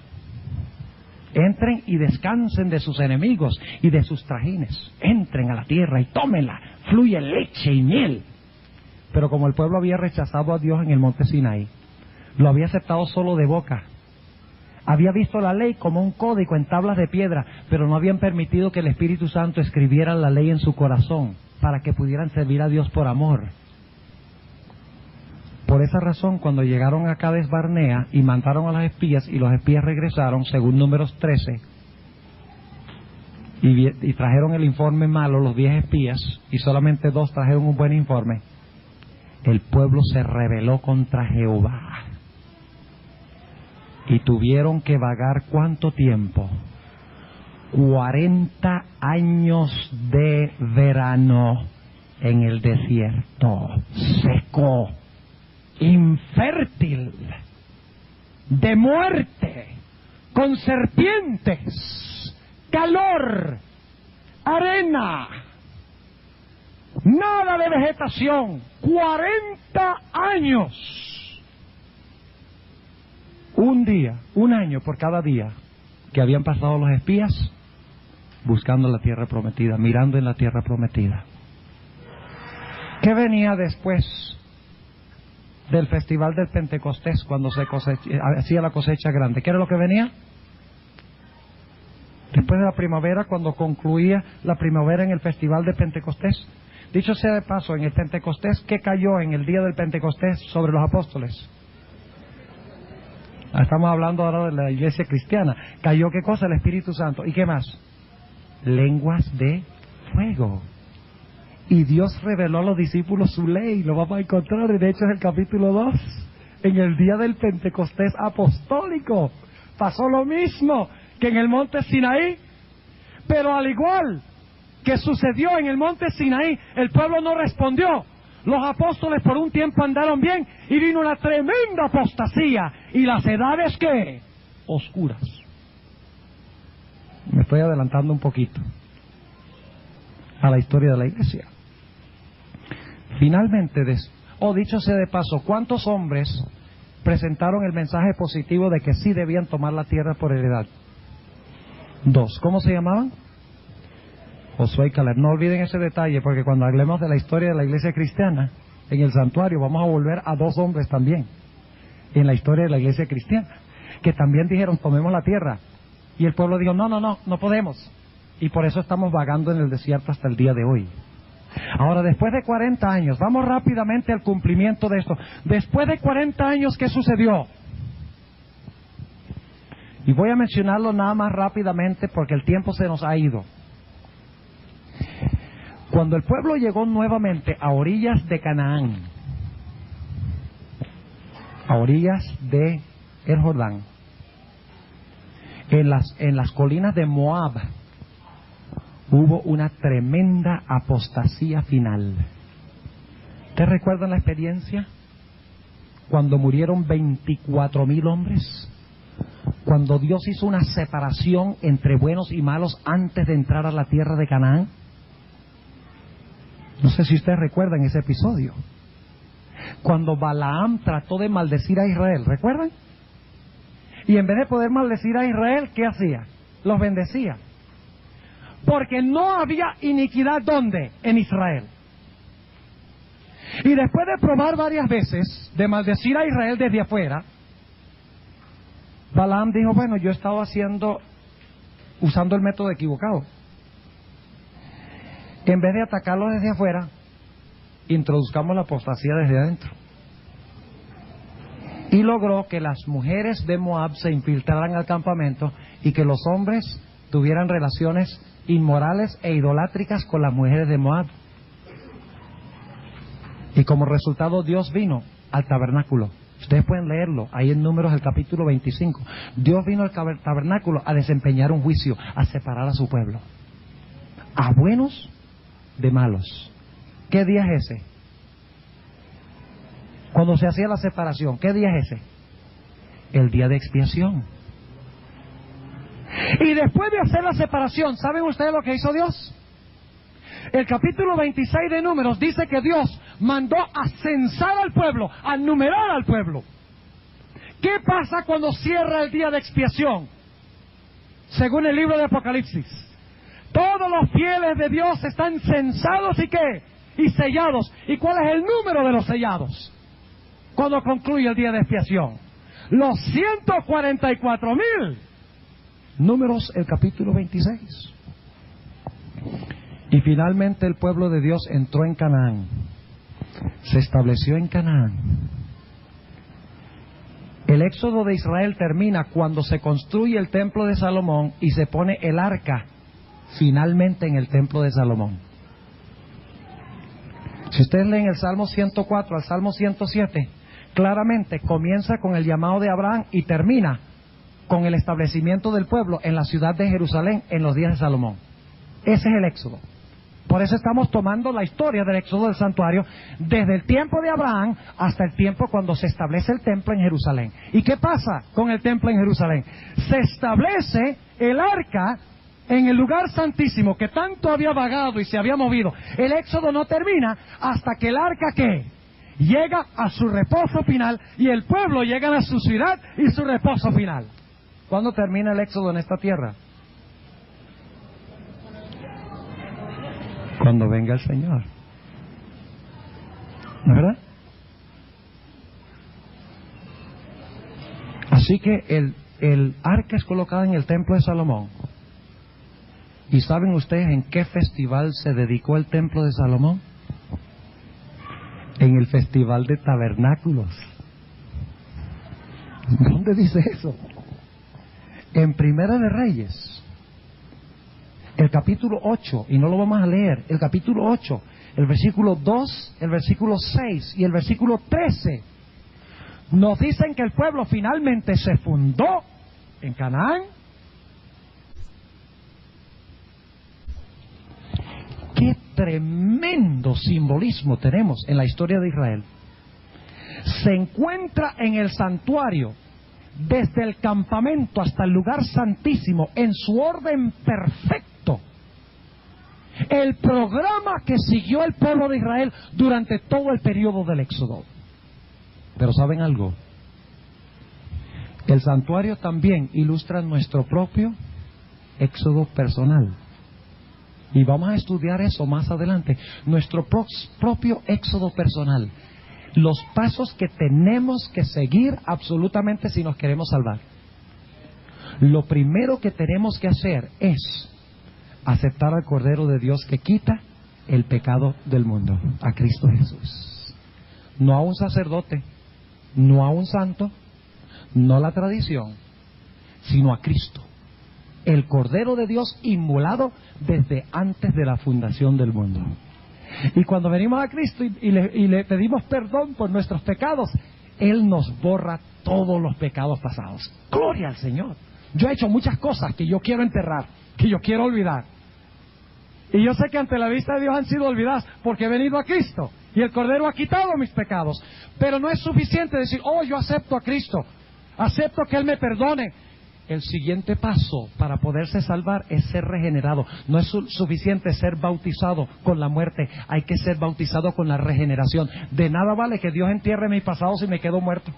entren y descansen de sus enemigos y de sus trajines, entren a la tierra y tómenla, fluye leche y miel. Pero como el pueblo había rechazado a Dios en el monte Sinaí, lo había aceptado solo de boca, había visto la ley como un código en tablas de piedra, pero no habían permitido que el Espíritu Santo escribiera la ley en su corazón para que pudieran servir a Dios por amor. Por esa razón, cuando llegaron a Cades Barnea y mandaron a los espías, y los espías regresaron, según Números 13, y trajeron el informe malo, los 10 espías, y solamente 2 trajeron un buen informe, el pueblo se rebeló contra Jehová. Y tuvieron que vagar ¿cuánto tiempo? 40 años de verano en el desierto, seco, infértil, de muerte, con serpientes, calor, arena, nada de vegetación. 40 años. Un día, un año por cada día que habían pasado los espías buscando la tierra prometida, mirando en la tierra prometida. ¿Qué venía después del festival del Pentecostés, cuando se hacía la cosecha grande? ¿Qué era lo que venía? Después de la primavera, cuando concluía la primavera en el festival de Pentecostés. Dicho sea de paso, en el Pentecostés, ¿qué cayó en el día del Pentecostés sobre los apóstoles? Estamos hablando ahora de la iglesia cristiana. ¿Cayó qué cosa? El Espíritu Santo. ¿Y qué más? Lenguas de fuego. Y Dios reveló a los discípulos su ley. Lo vamos a encontrar en Hechos el capítulo 2. En el día del Pentecostés apostólico pasó lo mismo que en el monte Sinaí. Pero al igual que sucedió en el monte Sinaí, el pueblo no respondió. Los apóstoles por un tiempo andaron bien y vino una tremenda apostasía. ¿Y las edades qué? Oscuras. Me estoy adelantando un poquito a la historia de la iglesia. Finalmente, dicho sea de paso, ¿cuántos hombres presentaron el mensaje positivo de que sí debían tomar la tierra por heredad. 2. ¿Cómo se llamaban? Josué y Caleb. No olviden ese detalle, porque cuando hablemos de la historia de la iglesia cristiana, en el santuario vamos a volver a 2 hombres también, en la historia de la iglesia cristiana, que también dijeron, tomemos la tierra. Y el pueblo dijo, no podemos. Y por eso estamos vagando en el desierto hasta el día de hoy. Ahora, después de 40 años, vamos rápidamente al cumplimiento de esto. Después de 40 años, ¿qué sucedió? Y voy a mencionarlo nada más rápidamente porque el tiempo se nos ha ido. Cuando el pueblo llegó nuevamente a orillas de Canaán, a orillas de el Jordán, en las colinas de Moab, hubo una tremenda apostasía final. ¿Te recuerdan la experiencia? Cuando murieron 24,000 hombres. Cuando Dios hizo una separación entre buenos y malos antes de entrar a la tierra de Canaán. No sé si ustedes recuerdan ese episodio. Cuando Balaam trató de maldecir a Israel, ¿recuerdan? Y en vez de poder maldecir a Israel, ¿qué hacía? Los bendecía. Porque no había iniquidad, ¿dónde? En Israel. Y después de probar varias veces de maldecir a Israel desde afuera, Balaam dijo, bueno, yo he estado usando el método equivocado. En vez de atacarlo desde afuera, introduzcamos la apostasía desde adentro. Y logró que las mujeres de Moab se infiltraran al campamento y que los hombres tuvieran relaciones inmorales e idolátricas con las mujeres de Moab. Y como resultado Dios vino al tabernáculo. Ustedes pueden leerlo, ahí en Números el capítulo 25. Dios vino al tabernáculo a desempeñar un juicio, a separar a su pueblo. A buenos de malos. ¿Qué día es ese? Cuando se hacía la separación, ¿qué día es ese? El día de expiación. Y después de hacer la separación, ¿saben ustedes lo que hizo Dios? El capítulo 26 de Números dice que Dios mandó a censar al pueblo, a numerar al pueblo. ¿Qué pasa cuando cierra el día de expiación? Según el libro de Apocalipsis, todos los fieles de Dios están censados y ¿qué? Y sellados. ¿Y cuál es el número de los sellados? Cuando concluye el día de expiación, los 144,000. Números el capítulo 26. Y finalmente el pueblo de Dios entró en Canaán. Se estableció en Canaán. El éxodo de Israel termina cuando se construye el templo de Salomón y se pone el arca finalmente en el templo de Salomón. Si ustedes leen el Salmo 104 al Salmo 107, claramente comienza con el llamado de Abraham y termina con el establecimiento del pueblo en la ciudad de Jerusalén en los días de Salomón. Ese es el éxodo. Por eso estamos tomando la historia del éxodo del santuario desde el tiempo de Abraham hasta el tiempo cuando se establece el templo en Jerusalén. ¿Y qué pasa con el templo en Jerusalén? Se establece el arca en el lugar santísimo que tanto había vagado y se había movido. El éxodo no termina hasta que el arca, ¿qué? Llega a su reposo final y el pueblo llega a su ciudad y su reposo final. ¿Cuándo termina el éxodo en esta tierra? Cuando venga el Señor. ¿No es verdad? Así que el arca es colocada en el templo de Salomón. ¿Y saben ustedes en qué festival se dedicó el templo de Salomón? En el festival de tabernáculos. ¿Dónde dice eso? En Primera de Reyes. El capítulo 8, y no lo vamos a leer, el capítulo 8, el versículo 2, el versículo 6 y el versículo 13, nos dicen que el pueblo finalmente se fundó en Canaán. ¡Qué tremendo simbolismo tenemos en la historia de Israel! Se encuentra en el santuario, desde el campamento hasta el lugar santísimo, en su orden perfecto, el programa que siguió el pueblo de Israel durante todo el periodo del éxodo. Pero ¿saben algo? El santuario también ilustra nuestro propio éxodo personal. Y vamos a estudiar eso más adelante. Nuestro propio éxodo personal. Los pasos que tenemos que seguir absolutamente si nos queremos salvar. Lo primero que tenemos que hacer es aceptar al Cordero de Dios que quita el pecado del mundo, a Cristo Jesús. No a un sacerdote, no a un santo, no a la tradición, sino a Cristo, el Cordero de Dios inmolado desde antes de la fundación del mundo. Y cuando venimos a Cristo y le pedimos perdón por nuestros pecados, Él nos borra todos los pecados pasados. ¡Gloria al Señor! Yo he hecho muchas cosas que yo quiero enterrar, que yo quiero olvidar. Y yo sé que ante la vista de Dios han sido olvidadas porque he venido a Cristo. Y el Cordero ha quitado mis pecados. Pero no es suficiente decir, oh, yo acepto a Cristo, acepto que Él me perdone. El siguiente paso para poderse salvar es ser regenerado. No es suficiente ser bautizado con la muerte, hay que ser bautizado con la regeneración. De nada vale que Dios entierre mis pasados si me quedo muerto.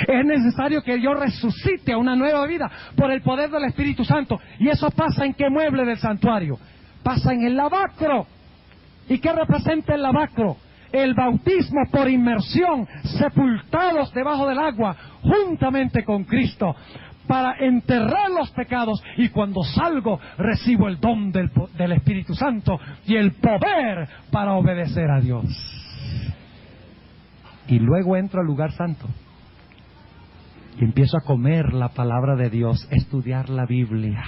Es necesario que yo resucite a una nueva vida por el poder del Espíritu Santo. ¿Y eso pasa en qué mueble del santuario? Pasa en el lavacro. ¿Y qué representa el lavacro? El bautismo por inmersión, sepultados debajo del agua, juntamente con Cristo, para enterrar los pecados. Y cuando salgo, recibo el don del Espíritu Santo y el poder para obedecer a Dios. Y luego entro al lugar santo. Y empiezo a comer la palabra de Dios, estudiar la Biblia.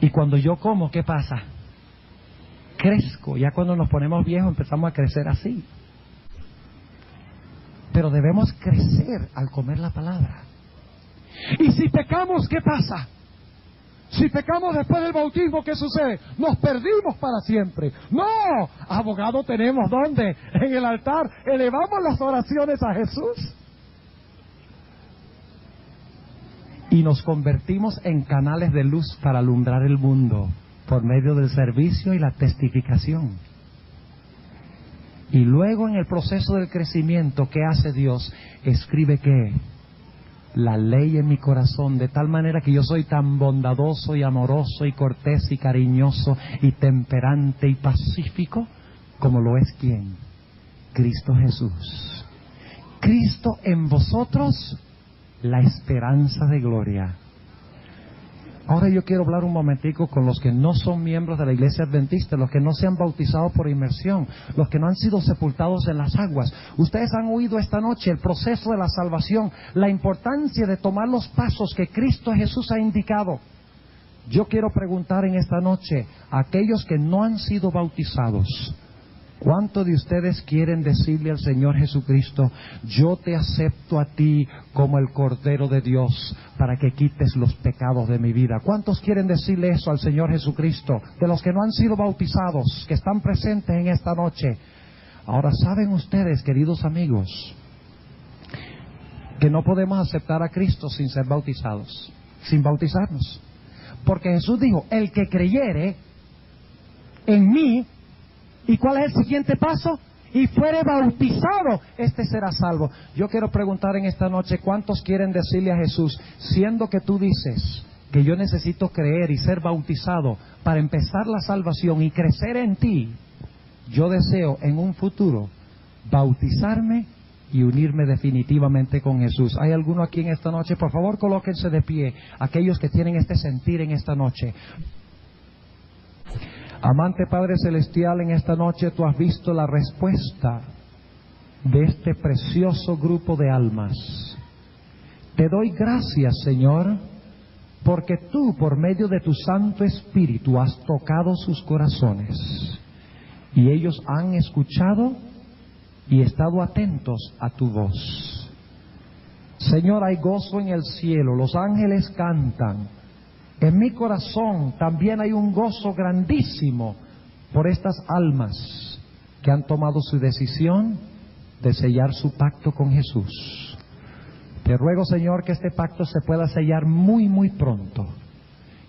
Y cuando yo como, ¿qué pasa? Crezco. Ya cuando nos ponemos viejos empezamos a crecer así. Pero debemos crecer al comer la palabra. Y si pecamos, ¿qué pasa? Si pecamos después del bautismo, ¿qué sucede? Nos perdimos para siempre. ¡No! Abogado tenemos, ¿dónde? En el altar. Elevamos las oraciones a Jesús. Y nos convertimos en canales de luz para alumbrar el mundo por medio del servicio y la testificación. Y luego en el proceso del crecimiento, ¿qué hace Dios? Escribe ¿qué? La ley en mi corazón, de tal manera que yo soy tan bondadoso y amoroso y cortés y cariñoso y temperante y pacífico como lo es ¿quién? Cristo Jesús. Cristo en vosotros, la esperanza de gloria. Ahora yo quiero hablar un momentico con los que no son miembros de la iglesia adventista, los que no se han bautizado por inmersión, los que no han sido sepultados en las aguas. Ustedes han oído esta noche el proceso de la salvación, la importancia de tomar los pasos que Cristo Jesús ha indicado. Yo quiero preguntar en esta noche a aquellos que no han sido bautizados, ¿cuántos de ustedes quieren decirle al Señor Jesucristo, yo te acepto a ti como el Cordero de Dios para que quites los pecados de mi vida? ¿Cuántos quieren decirle eso al Señor Jesucristo? De los que no han sido bautizados, que están presentes en esta noche. Ahora, ¿saben ustedes, queridos amigos, que no podemos aceptar a Cristo sin ser bautizados, sin bautizarnos? Porque Jesús dijo, el que creyere en mí, ¿y cuál es el siguiente paso? Y fuere bautizado, este será salvo. Yo quiero preguntar en esta noche, ¿cuántos quieren decirle a Jesús, siendo que tú dices que yo necesito creer y ser bautizado para empezar la salvación y crecer en ti? Yo deseo en un futuro bautizarme y unirme definitivamente con Jesús. ¿Hay alguno aquí en esta noche? Por favor, colóquense de pie, aquellos que tienen este sentir en esta noche. Amante Padre Celestial, en esta noche tú has visto la respuesta de este precioso grupo de almas. Te doy gracias, Señor, porque tú, por medio de tu Santo Espíritu, has tocado sus corazones. Y ellos han escuchado y estado atentos a tu voz. Señor, hay gozo en el cielo, los ángeles cantan. En mi corazón también hay un gozo grandísimo por estas almas que han tomado su decisión de sellar su pacto con Jesús. Te ruego, Señor, que este pacto se pueda sellar muy, muy pronto.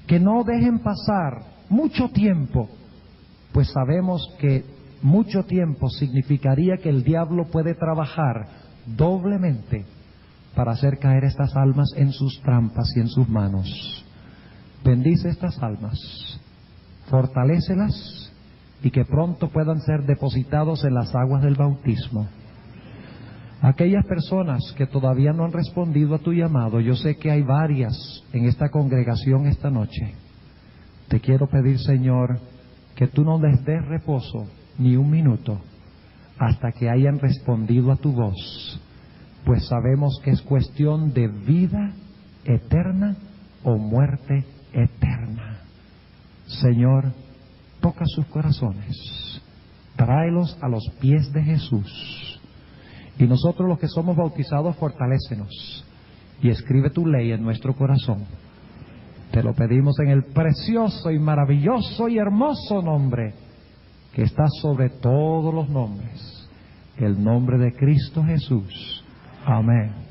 Que no dejen pasar mucho tiempo, pues sabemos que mucho tiempo significaría que el diablo puede trabajar doblemente para hacer caer estas almas en sus trampas y en sus manos. Bendice estas almas, fortalécelas y que pronto puedan ser depositados en las aguas del bautismo. Aquellas personas que todavía no han respondido a tu llamado, yo sé que hay varias en esta congregación esta noche. Te quiero pedir, Señor, que tú no les des reposo ni un minuto hasta que hayan respondido a tu voz, pues sabemos que es cuestión de vida eterna o muerte eterna. Señor, toca sus corazones, tráelos a los pies de Jesús, y nosotros los que somos bautizados, fortalécenos y escribe tu ley en nuestro corazón. Te lo pedimos en el precioso y maravilloso y hermoso nombre que está sobre todos los nombres, el nombre de Cristo Jesús. Amén.